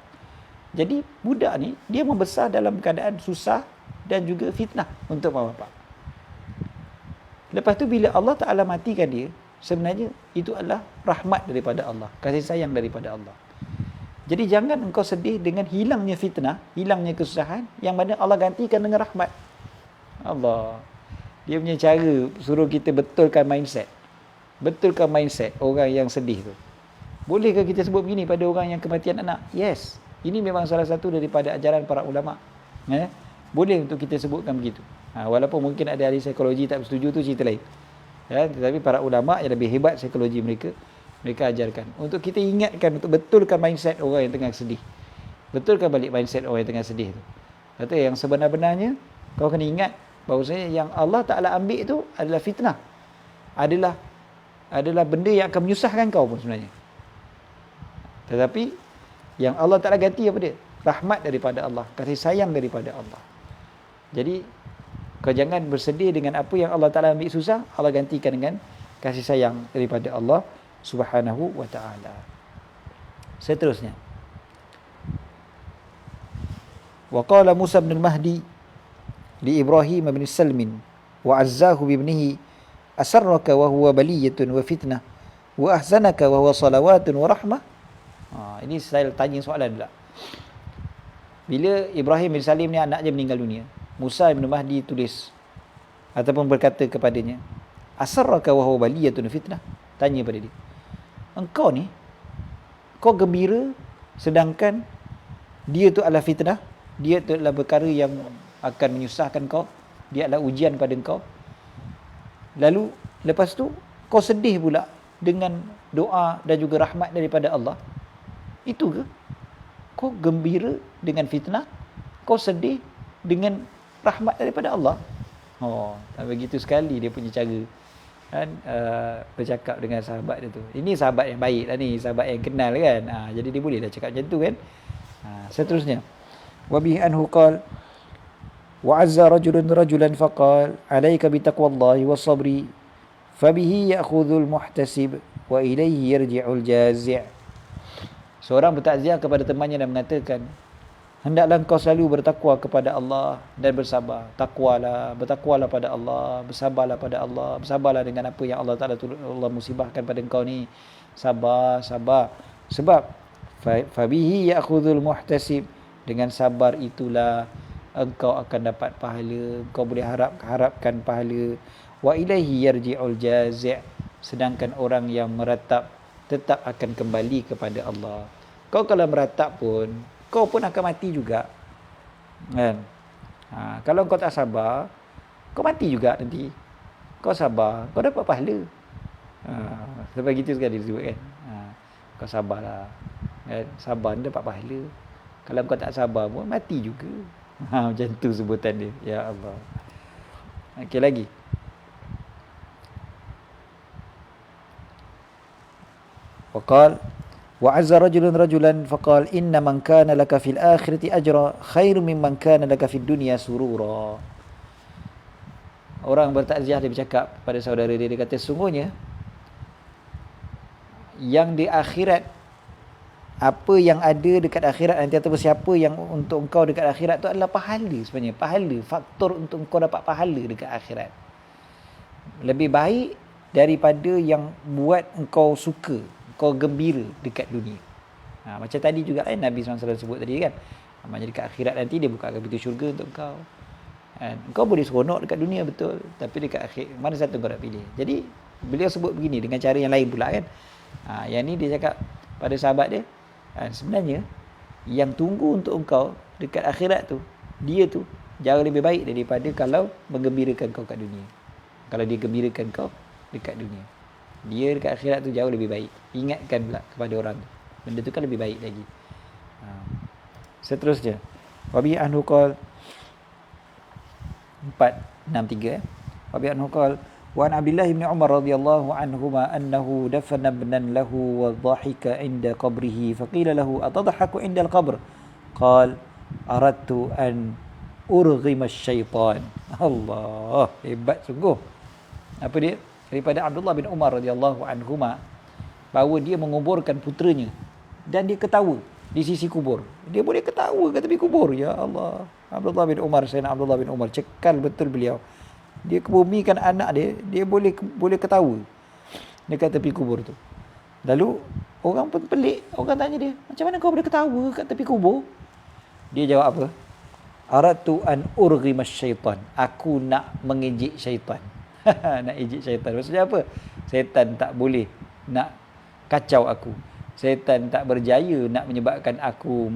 Jadi budak ni dia membesar dalam keadaan susah dan juga fitnah untuk mak bapak. Lepas tu bila Allah Ta'ala matikan dia, sebenarnya itu adalah rahmat daripada Allah, kasih sayang daripada Allah. Jadi jangan engkau sedih dengan hilangnya fitnah, hilangnya kesusahan, yang mana Allah gantikan dengan rahmat. Allah, dia punya cara suruh kita betulkan mindset. Betulkan mindset orang yang sedih tu. Bolehkah kita sebut begini pada orang yang kematian anak? Yes. Ini memang salah satu daripada ajaran para ulama. Boleh untuk kita sebutkan begitu. Walaupun mungkin ada ahli psikologi tak bersetuju, tu cerita lain. Tetapi para ulama yang lebih hebat psikologi mereka ajarkan untuk kita ingatkan, untuk betulkan mindset orang yang tengah sedih. Betulkan balik mindset orang yang tengah sedih tu. Kata yang sebenar-benarnya kau kena ingat bahawasanya yang Allah Ta'ala ambil itu adalah fitnah, adalah adalah benda yang akan menyusahkan kau pun sebenarnya. Tetapi yang Allah Ta'ala ganti apa dia? Rahmat daripada Allah, kasih sayang daripada Allah. Jadi kau jangan bersedih dengan apa yang Allah Ta'ala ambil susah, Allah gantikan dengan kasih sayang daripada Allah Subhanahu wa Ta'ala. Seterusnya, wa qala Musa bin al-Mahdi li Ibrahim bin Salmin wa azzahu bi ibnihi asarraka wa huwa baliyatun wa fitnah wa ahzanaka wa huwa salawatun wa rahmah. Ini saya tanya soalan pula. Bila Ibrahim bin Salim ni anaknya meninggal dunia, Musa bin Mahdi tulis ataupun berkata kepadanya, asarraka wa huwa baliyatun wa fitnah. Tanya pada dia, engkau ni, kau gembira sedangkan dia tu adalah fitnah, dia tu adalah perkara yang akan menyusahkan kau, dia adalah ujian pada kau. Lalu lepas tu kau sedih pula dengan doa dan juga rahmat daripada Allah. Itu ke? Kau gembira dengan fitnah, kau sedih dengan rahmat daripada Allah. Tak begitu sekali dia punya cara kan, bercakap dengan sahabat dia tu. Ini sahabat yang baik lah ni, sahabat yang kenal kan. Jadi dia boleh dah cakap macam tu kan. Seterusnya, wa bihi anhu qala wa azza rajulun rajulan faqal alayka bi taqwallahi was sabri fabihi ya'khudhul muhtasib wa ilayhi yarji'ul jazi'. Seorang bertakziah kepada temannya dan mengatakan, hendaklah engkau selalu bertakwa kepada Allah dan bersabar. Takwalah, bertakwalah pada Allah, bersabarlah pada Allah, bersabarlah dengan apa yang Allah Ta'ala Allah musibahkan pada engkau ni. Sabar. Sebab fabihi ya'khudhul muhtasib, dengan sabar itulah engkau akan dapat pahala, engkau boleh harapkan pahala. Wa ilaihi yarji'ul jazi', sedangkan orang yang meratap tetap akan kembali kepada Allah. Kau kalau meratap pun, kau pun akan mati juga kan. Kalau kau tak sabar, kau mati juga nanti. Kau sabar, kau dapat pahala. Sebab gitu sekali disebut kan. Kau sabarlah kan? Sabar ni dapat pahala. Kalau kau tak sabar pun mati juga. Macam tu sebutan dia. Ya Allah. Okey, lagi. Waqal wa azza rajulun rajulan faqal inna man kana laka fil akhirati ajra khairu mimman kana laka fid dunya surura. Orang bertakziah, dia bercakap pada saudara dia, dia kata sungguhnya yang di akhirat, apa yang ada dekat akhirat nanti ataupun siapa yang untuk engkau dekat akhirat tu adalah pahala sebenarnya. Pahala, faktor untuk engkau dapat pahala dekat akhirat. Lebih baik daripada yang buat engkau suka, kau gembira dekat dunia. Macam tadi juga kan Nabi SAW sebut tadi kan. Maksudnya dekat akhirat nanti dia bukakan pintu syurga untuk kau. Kau boleh seronok dekat dunia betul, tapi dekat akhir mana satu kau nak pilih. Jadi beliau sebut begini dengan cara yang lain pula kan. Yang ni dia cakap pada sahabat dia, sebenarnya yang tunggu untuk engkau dekat akhirat tu, dia tu jauh lebih baik daripada kalau menggembirakan kau kat dunia. Kalau dia gembirakan kau dekat dunia, dia dekat akhirat tu jauh lebih baik. Ingatkan pula kepada orang tu, benda tu kan lebih baik lagi. Seterusnya, wabi anhu qal 463 wabi anhu qal wa an Abdullah bin Umar radhiyallahu anhuma annahu dafana ibnan lahu wa dhahika inda qabrihi faqila lahu atadhaku inda al-qabr qal aradtu an urghima asy-syaitan. Allah, hebat sungguh. Apa dia? Daripada Abdullah bin Umar radhiyallahu anhuma, bahawa dia menguburkan puteranya dan dia ketawa di sisi kubur. Dia boleh ketawa kat tepi kubur. Ya Allah. Abdullah bin Umar, Sayyidina Abdullah bin Umar, cekal betul beliau. Dia kebumikan anak dia, dia boleh ketawa dekat tepi kubur tu. Lalu orang pun pelik, orang tanya dia, macam mana kau boleh ketawa kat tepi kubur? Dia jawab apa? Aradtu an urghima syaitan. Aku nak mengejek syaitan. Nak ejek syaitan. Maksudnya apa? Syaitan tak boleh nak kacau aku. Syaitan tak berjaya nak menyebabkan aku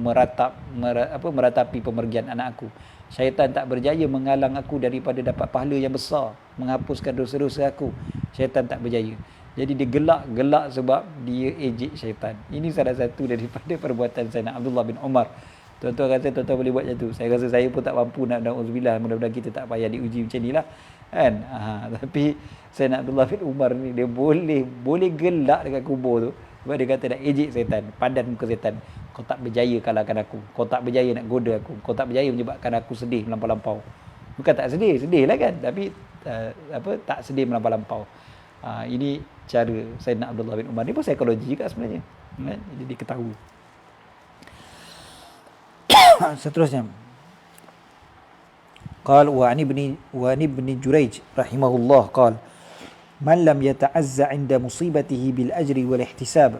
meratapi pemergian anak aku. Syaitan tak berjaya menghalang aku daripada dapat pahala yang besar, menghapuskan dosa-dosa aku. Syaitan tak berjaya. Jadi dia gelak sebab dia ejek syaitan. Ini salah satu daripada perbuatan Sayyidina Abdullah bin Umar. Tuan-tuan rasa tuan-tuan boleh buat macam tu. Saya rasa saya pun tak mampu nak, na'udzubillah, mudah-mudahan kita tak payah diuji macam ni lah. Kan? Tapi Sayyidina Abdullah bin Umar ni dia boleh gelak dekat kubur tu. Sebab dia kata nak ejek setan, padan muka setan. Kau tak berjaya kalahkan aku. Kau tak berjaya nak goda aku. Kau tak berjaya menyebabkan aku sedih melampau-lampau. Bukan tak sedih, sedih lah kan. Tapi tak sedih melampau-lampau. Ini cara Sayyidina Abdullah bin Umar ni pun psikologi juga sebenarnya. Kan? Jadi dia ketahui. Seterusnya. قال وعن ابن جريج رحمه الله قال من لم يتعزى عند مصيبته بالأجر والاحتساب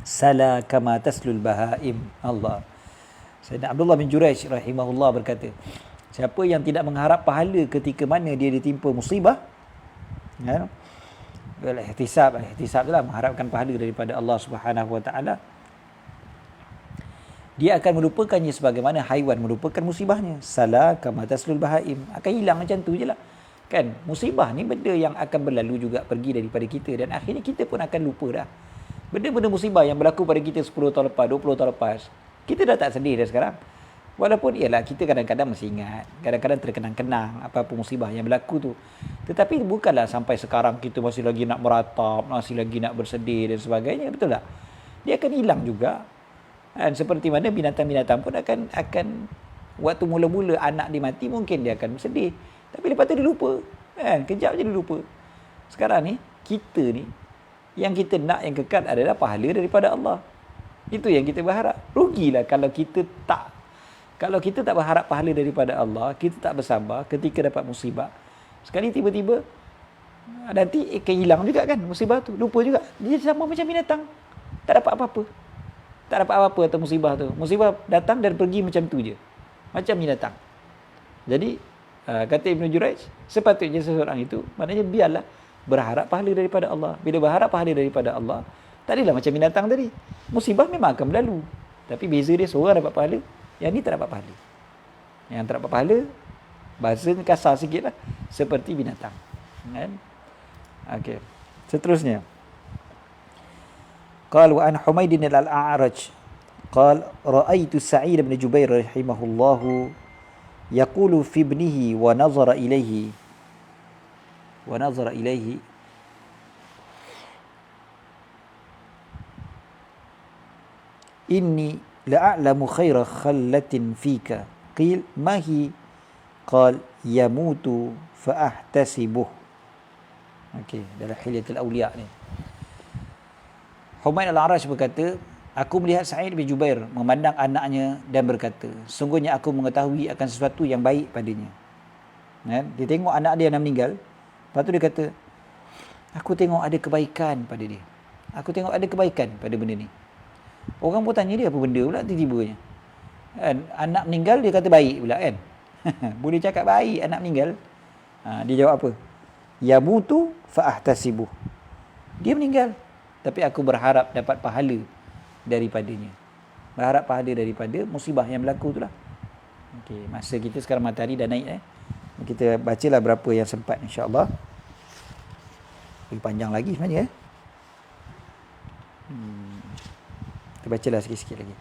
سلا كما تسلو البهائم. Allah. Sayyidina Abdullah bin Jurayj rahimahullah berkata, siapa yang tidak mengharap pahala ketika mana dia ditimpa musibah, ya, ihtisab itulah mengharapkan pahala daripada Allah Subhanahu wa taala, dia akan melupakannya sebagaimana haiwan melupakan musibahnya. Salah kama taslul bahaim, akan hilang macam tu je lah. Kan, musibah ni benda yang akan berlalu juga, pergi daripada kita, dan akhirnya kita pun akan lupa dah. Benda-benda musibah yang berlaku pada kita 10 tahun lepas, 20 tahun lepas, kita dah tak sedih dah sekarang. Walaupun ialah kita kadang-kadang masih ingat, kadang-kadang terkenang-kenang apa-apa musibah yang berlaku tu. Tetapi bukanlah sampai sekarang kita masih lagi nak meratap, masih lagi nak bersedih dan sebagainya, betul tak? Dia akan hilang juga. Dan seperti mana binatang-binatang pun akan waktu mula-mula anak dia mati mungkin dia akan bersedih, tapi lepas tu dia lupa, kan, kejap je dia lupa. Sekarang ni kita ni yang kita nak yang kekal adalah pahala daripada Allah. Itu yang kita berharap. Rugilah kalau kita tak berharap pahala daripada Allah, kita tak bersabar ketika dapat musibah. Sekali tiba-tiba nanti akan hilang juga kan musibah tu, lupa juga. Dia sama macam binatang, tak dapat apa-apa. Tak dapat apa-apa atas musibah tu. Musibah datang dan pergi macam tu je. Macam binatang. Jadi, kata Ibn Jurayj, sepatutnya seseorang itu, maknanya biarlah berharap pahala daripada Allah. Bila berharap pahala daripada Allah, tadilah macam binatang tadi. Musibah memang akan berlalu. Tapi beza dia, seorang dapat pahala, yang ni tak dapat pahala. Yang tak dapat pahala, bahasanya kasar sikit lah, seperti binatang. Kan? Okey. Seterusnya. قال وعن حميد الأعرج قال رأيت سعيد بن جبير رحمه الله يقول في ابنه ونظر إليه إني لأعلم خير خلة فيك قيل ما هي قال يموت فأحتسبه. Okey, dalam Hilyatul Awliya ni Humaid Al-A'raj berkata, aku melihat Sa'id bin Jubair memandang anaknya dan berkata, sungguhnya aku mengetahui akan sesuatu yang baik padanya. Dia tengok anak dia yang meninggal, lepas tu dia kata, aku tengok ada kebaikan pada dia. Aku tengok ada kebaikan pada benda ni. Orang pun tanya dia apa benda pula tiba-tibanya. Anak meninggal dia kata baik pula kan. Boleh cakap baik anak meninggal. Dia jawab apa? Yamutu fa'ahtasibuh. Dia meninggal, tapi aku berharap dapat pahala daripadanya. Berharap pahala daripada musibah yang berlaku itulah. Okey, masa kita sekarang matahari dah naik. Kita bacalah berapa yang sempat insya-Allah. Lebih panjang lagi sebenarnya. Kita bacalah sikit-sikit lagi.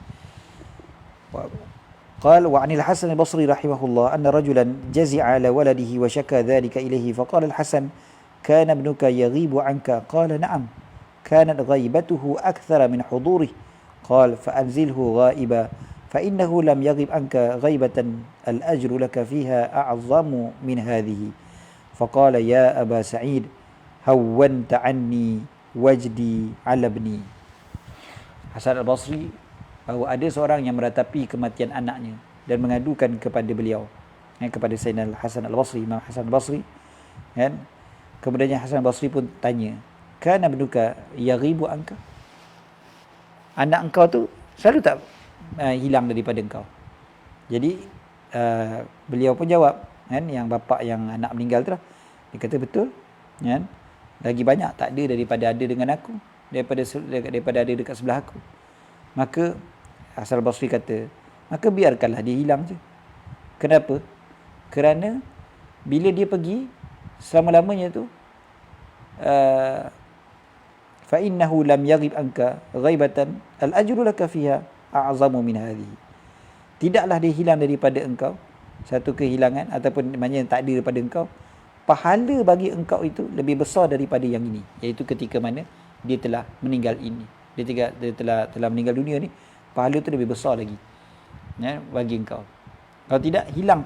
قال وعن الحسن البصري رحمه الله أن رجلا جزع على ولده وشكى ذلك إليه فقال الحسن كان ابنك يغيب عنك قال نعم كانت غيبته أكثر من حضوره قال فأنزله غائبا فإنه لم يغب عنك غيبة الأجر لك فيها أعظم من هذه فقال يا أبا سعيد هونت عني وجدي على ابني. Hasan al-Basri, bahawa ada seorang yang meratapi kematian anaknya dan mengadukan kepada beliau, kepada Sayyidina Hasan al-Basri, Imam Hasan al-Basri, kan? Kemudiannya Hasan al-Basri pun tanya, kana ibnuka yaghibu anka? Anak engkau tu selalu tak hilang daripada engkau. Jadi beliau pun jawab, kan, yang bapa yang anak meninggal tu lah. Dia kata betul, kan? Lagi banyak tak ada daripada ada dengan aku, daripada ada dekat sebelah aku. Maka Hasan al-Basri kata, maka biarkanlah dia hilang je. Kenapa? Kerana bila dia pergi selama-lamanya tu, fa innahu lam yaghib anka ghaibatan al-ajru laka fiha a'zamu min hadhihi. Tidaklah dia hilang daripada engkau satu kehilangan ataupun maknanya tak ada daripada engkau, pahala bagi engkau itu lebih besar daripada yang ini, iaitu ketika mana dia telah meninggal ini, dia telah meninggal dunia ni, pahala tu lebih besar lagi bagi engkau. Kalau tidak, hilang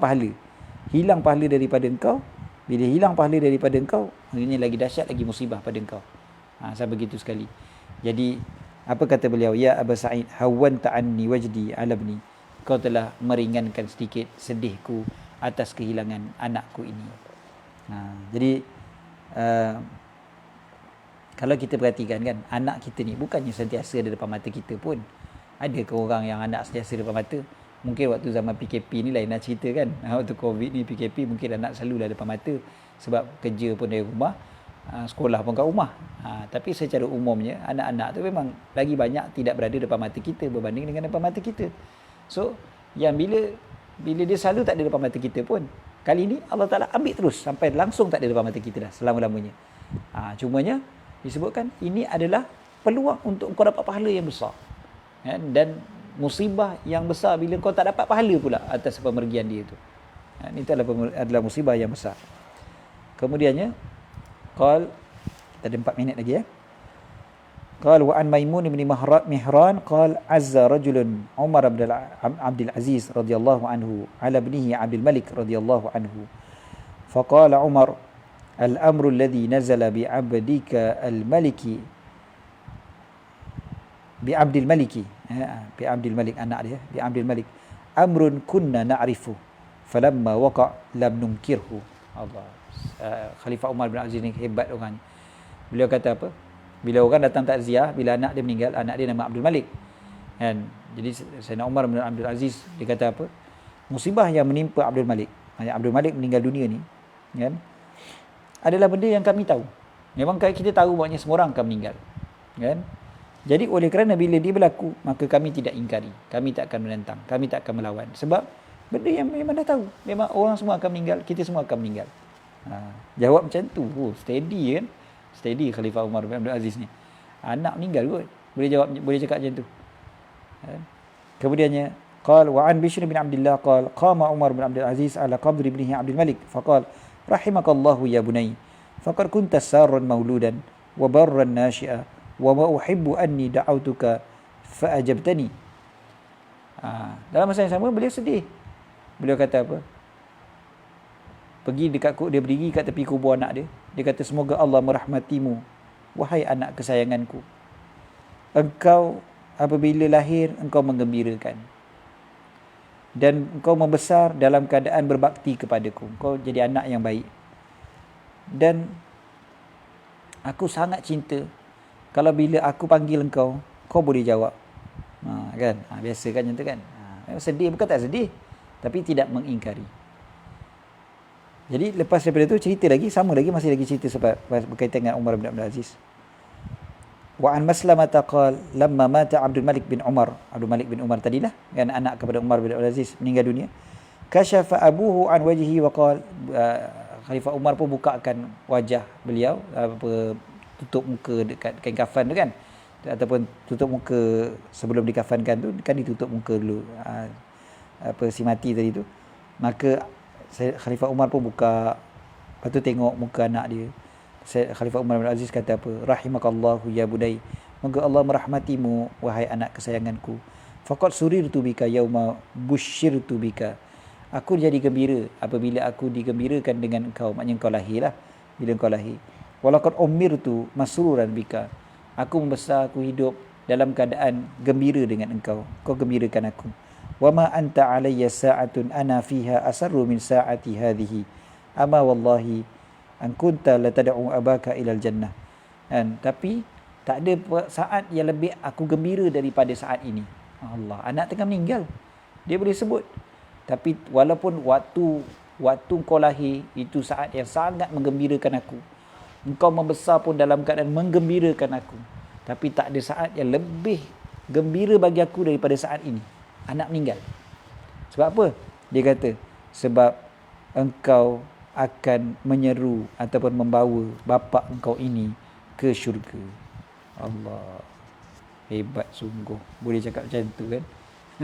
pahala daripada engkau. Bila hilang pahala daripada engkau, ini lagi dahsyat, lagi musibah pada engkau. Sampai begitu sekali. Jadi apa kata beliau? Ya Aba Sa'id, hawwanta anni wajdi ala ibni, kau telah meringankan sedikit sedihku atas kehilangan anakku ini. Jadi kalau kita perhatikan kan, anak kita ni bukannya sentiasa ada depan mata kita pun. Ada ke orang yang anak sentiasa depan mata? Mungkin waktu zaman PKP ni lain nak cerita kan. Waktu COVID ni, PKP, mungkin anak selalu ada depan mata. Sebab kerja pun dari rumah, sekolah pun kat rumah. Tapi secara umumnya, anak-anak tu memang lagi banyak tidak berada depan mata kita berbanding dengan depan mata kita. So, yang bila dia selalu tak ada depan mata kita pun, kali ni Allah Ta'ala ambil terus sampai langsung tak ada depan mata kita dah selama-lamanya. Cumanya disebutkan ini adalah peluang untuk kau dapat pahala yang besar. Dan musibah yang besar bila kau tak dapat pahala pula atas pemergian dia itu. Itu adalah musibah yang besar. Kemudiannya, qal, kita ada 4 minit lagi ya. Qal wa an Maimun bin Mihran qal azza rajulun Umar bin Abdul Aziz radhiyallahu anhu ala ibnihi Abdul Malik radhiyallahu anhu. Faqala Umar al-amru alladhi nazala bi 'abdika al-maliki bi Abdul Maliki, bi Abdul Malik, anak dia, bi Abdul Malik, amrun kunna na'rifu falamma waqa lam nunkirhu. Allah. Khalifah Umar bin Aziz ni hebat orang ni. Beliau kata apa? Bila orang datang takziah, bila anak dia meninggal, anak dia nama Abdul Malik kan. Jadi Sayyidina Umar bin Abdul Aziz dia kata apa? Musibah yang menimpa Abdul Malik, Abdul Malik meninggal dunia ni kan, adalah benda yang kami tahu. Memang kita tahu bahawanya semua orang akan meninggal kan. Jadi oleh kerana bila dia berlaku, maka kami tidak ingkari, kami tak akan menentang, kami tak akan melawan. Sebab benda yang memang dah tahu, memang orang semua akan meninggal, kita semua akan meninggal. Jawab macam tu. Steady kan. Steady Khalifah Umar bin Abdul Aziz ni. Anak meninggal kot, boleh cakap macam tu. Kemudiannya qal wa an Bishr bin Abdullah qal qama Umar bin Abdul Aziz ala qabri ibnihi Abdul Malik faqal rahimakallahu ya bunay faqad kunta sarran mauludan wa barran nashi'a wa ma uhibbu anni da'autuka fa ajabtani. Dalam masa yang sama beliau sedih. Beliau kata apa? Dia berdiri kat tepi kubur anak dia. Dia kata, semoga Allah merahmatimu, wahai anak kesayanganku. Engkau apabila lahir, engkau menggembirakan. Dan engkau membesar dalam keadaan berbakti kepadaku. Engkau jadi anak yang baik. Dan aku sangat cinta kalau bila aku panggil engkau, kau boleh jawab. Kan? Biasa kan macam tu kan? Sedih, bukan tak sedih, tapi tidak mengingkari. Jadi lepas daripada tu cerita lagi, sama lagi, masih lagi cerita sebab berkaitan dengan Umar bin Abdul Aziz. Wa an Maslamah qala lamma mata Abdul Malik bin Umar, Abdul Malik bin Umar tadilah kan, anak kepada Umar bin Abdul Aziz, meninggal dunia. Kashafa abuhu an wajhihi wa qala, Khalifah Umar pun bukakan wajah beliau, tutup muka dekat kain kafan tu kan, ataupun tutup muka sebelum dikafankan tu kan, ditutup muka dulu si mati tadi tu. Maka Khalifah Umar pun buka, lepas tu tengok muka anak dia. Khalifah Umar bin Aziz kata apa? Rahimakallahu ya budai, moga Allah merahmatimu wahai anak kesayanganku. Faqad surirtu bika yauma busyirtu bika, aku jadi gembira apabila aku digembirakan dengan engkau, maknanya engkau lahirlah, bila engkau lahir. Walaqad umirtu masruran bika, aku membesar, aku hidup dalam keadaan gembira dengan engkau, kau gembirakan aku. Wa ma anta alayya sa'atun ana fiha asarru min sa'ati hadhihi, ama wallahi an kunta la tad'u abaka ilal jannah. Tapi tak ada saat yang lebih aku gembira daripada saat ini. Allah, anak tengah meninggal, dia boleh sebut. Tapi walaupun waktu kau lahir itu saat yang sangat menggembirakan aku, engkau membesar pun dalam keadaan menggembirakan aku, tapi tak ada saat yang lebih gembira bagi aku daripada saat ini, anak meninggal. Sebab apa? Dia kata, sebab engkau akan menyeru ataupun membawa bapa engkau ini ke syurga. Allah, hebat sungguh, boleh cakap macam tu kan.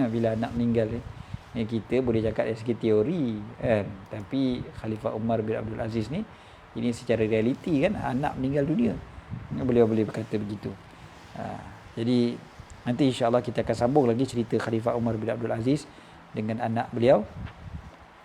Bila anak meninggal kita boleh cakap dari segi teori kan, tapi Khalifah Umar bin Abdul Aziz ni Ini secara realiti kan, anak meninggal dunia. Beliau boleh berkata begitu. Jadi nanti insya-Allah kita akan sambung lagi cerita Khalifah Umar bin Abdul Aziz dengan anak beliau,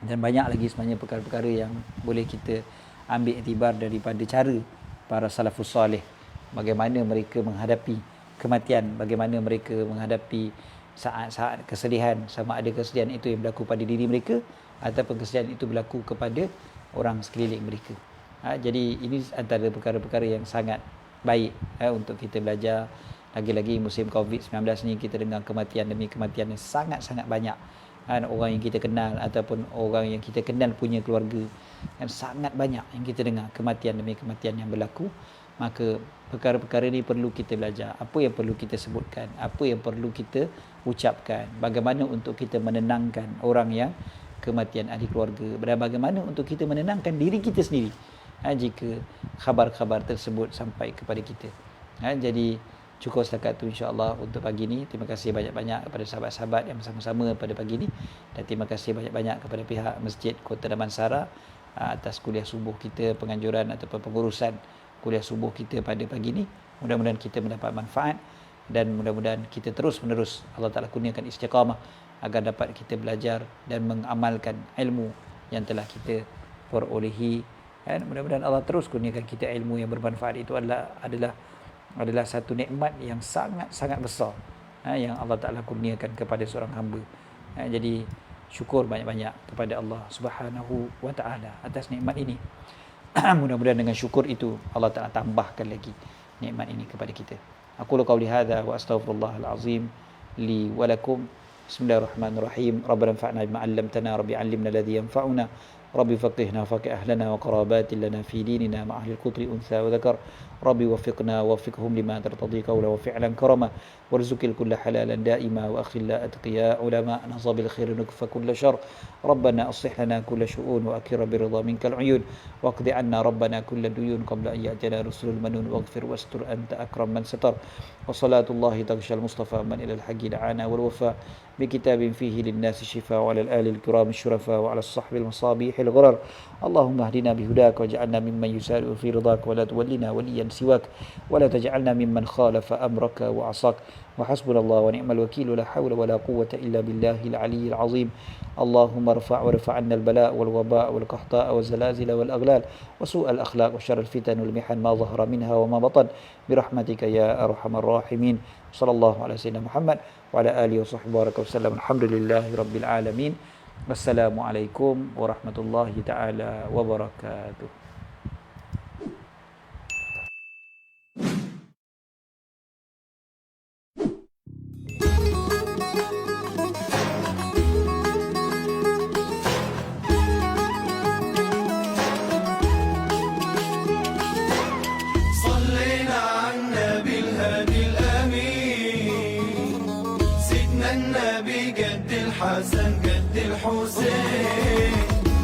dan banyak lagi sebenarnya perkara-perkara yang boleh kita ambil iktibar daripada cara para salafus soleh, bagaimana mereka menghadapi kematian, bagaimana mereka menghadapi saat-saat kesedihan, sama ada kesedihan itu yang berlaku pada diri mereka ataupun kesedihan itu berlaku kepada orang sekeliling mereka. Jadi ini antara perkara-perkara yang sangat baik untuk kita belajar. Lagi-lagi musim COVID-19 ni kita dengar kematian demi kematian yang sangat-sangat banyak. Orang yang kita kenal ataupun orang yang kita kenal punya keluarga, sangat banyak yang kita dengar kematian demi kematian yang berlaku. Maka perkara-perkara ini perlu kita belajar. Apa yang perlu kita sebutkan, apa yang perlu kita ucapkan, bagaimana untuk kita menenangkan orang yang kematian ahli keluarga, dan bagaimana untuk kita menenangkan diri kita sendiri jika khabar-khabar tersebut sampai kepada kita. Jadi cukup setakat itu insya-Allah untuk pagi ini. Terima kasih banyak-banyak kepada sahabat-sahabat yang bersama-sama pada pagi ini, dan terima kasih banyak-banyak kepada pihak Masjid Kota Damansara atas kuliah subuh kita, penganjuran ataupun pengurusan kuliah subuh kita pada pagi ini. Mudah-mudahan kita mendapat manfaat, dan mudah-mudahan kita terus-menerus Allah Ta'ala kurniakan istiqamah agar dapat kita belajar dan mengamalkan ilmu yang telah kita perolehi. Dan mudah-mudahan Allah terus kurniakan kita ilmu yang bermanfaat. Itu adalah satu nikmat yang sangat-sangat besar yang Allah Ta'ala kurniakan kepada seorang hamba. Jadi syukur banyak-banyak kepada Allah Subhanahu wa Ta'ala atas nikmat ini. Mudah-mudahan dengan syukur itu Allah Ta'ala tambahkan lagi nikmat ini kepada kita. Aku qauli hadza wa astaghfirullahal azim li wa lakum. Bismillahirrahmanirrahim. Rabbana anfa'na bima 'allamtana, rabbi 'allimna alladhi yanfa'una, rabbi faqihna faqih ahlana wa qarabatin lana fi dinina ma ahli al-qutri untha wa dhakar. Rabbi waffiqna waffiqhum lima tartadi qawla wa fi'lan karama, warzuqil kulla halalan daima wa akhilla atqiya ulama nasabil khair nukfa kulla syarr. Rabbana aslih lana kulla syu'un wa akira biridha minkal uyun, waqdi 'anna rabbana kulla duyun qabla an ya'tina rusulul manun, waghfir wastur anta akram man satar. Wa salatullahi taghshal mustafa man ila al-haqqi da'ana wal wafa بكتاب فيه للناس شفاء، وعلى الآل الكرام الشرفاء، وعلى الصحب المصابيح الغرر. اللهم اهدنا بهداك واجعلنا ممن يسارع في رضاك، ولا تولنا وليا سواك، ولا تجعلنا ممن خالف أمرك وعصاك. وحسبنا الله ونعم الوكيل، لا حول ولا قوة إلا بالله العلي العظيم. اللهم وارفع عنا البلاء والوباء والقحطاء والزلازل والأغلال وسوء الأخلاق وشر الفتن والمحن ما ظهر منها وما بطن، برحمتك يا أرحم الراحمين. صلى الله على سيدنا محمد وعلى آله وصحبه وسلم. الحمد لله رب العالمين. والسلام عليكم ورحمة الله تعالى وبركاته. صلينا على النبي الهادي الأمين، سيدنا النبي قد الحسن قد الحسين،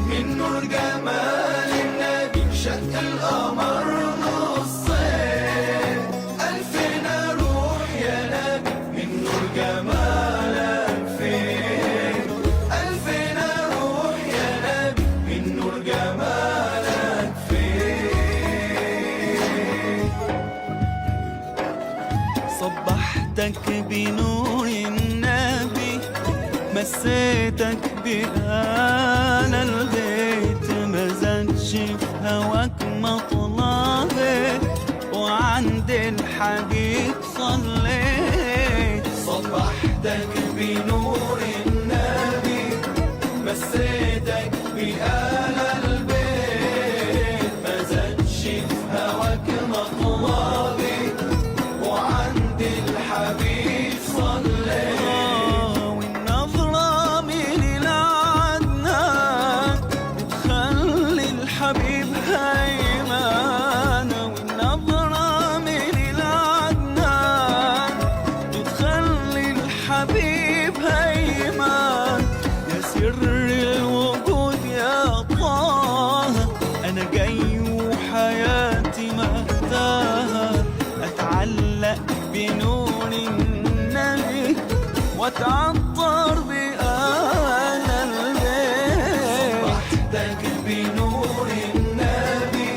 من نور جمال النبي شق القمر نصين، ألفنا روح يا نبي من نور جمالك فين، ألفنا روح يا نبي من نور جمالك فين. صبحتك بنور النبي، مسيتك بآل البيت، ما زادش في هواك مطلبي، وعند الحبيب صليت. صبحتك بنور النبي، مسيتك بآل البيت، ما زادش في هواك مطلبي، وعند الحبيب صليت. والنظرة من العدنان بتخلي الحبيب هيمان، والنظرة من العدنان بتخلي الحبيب هيمان. يا سر الوجود يا طه، أنا جاي وحياتي مهداها، أتعلق بنور النبي واتعطر بآل البيت. صبحتك بنور النبي،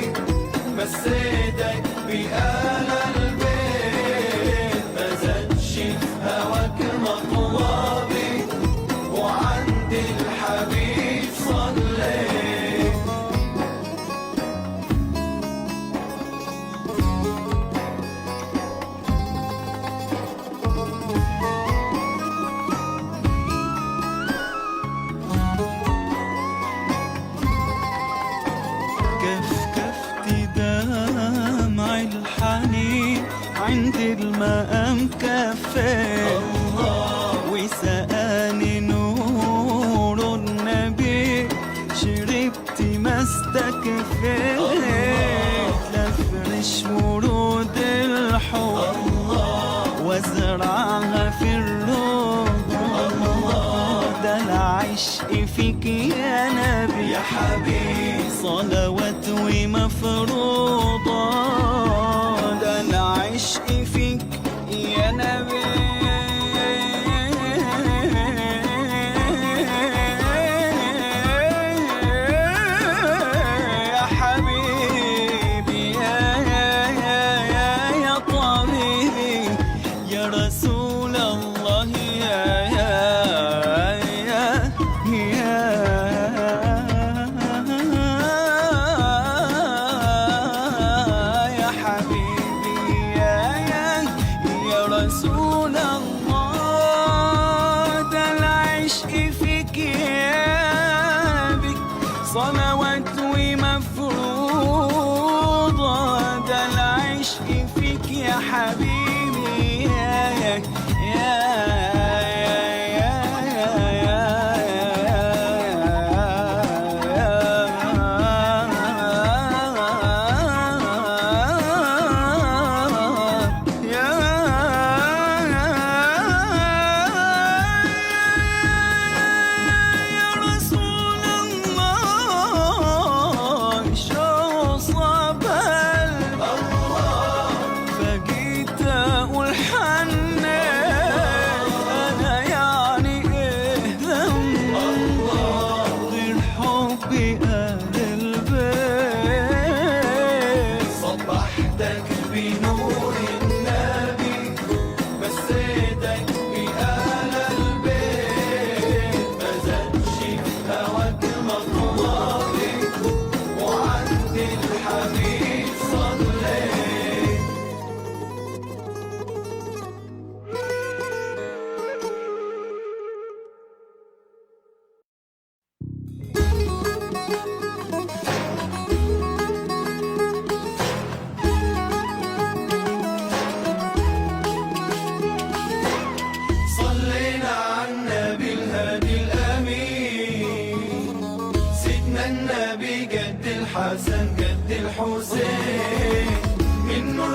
فيك يا نبي يا حبيب، صلوات ومفروضة، ده العشق فيك يا نبي يا حبيبي يا طبيبي يا رسول الله يا حبيبي يا رسول الله، ده العشق فيك يا بك صلوات ومفروضة، ده العشق فيك يا حبيبي رسول الله، شو صاب الله فجيت اقول حنان، انا يعني ايه ذنب الله غير حبي اهل البيت، صبحتك بنور النبي مسيتك بأهل البيت، ما زادش في هواك مطلبي وعند الحبيب صليت. صلينا على النبي الهادي الأمين، سيدنا النبي جد الحسن جد الحسين، من نور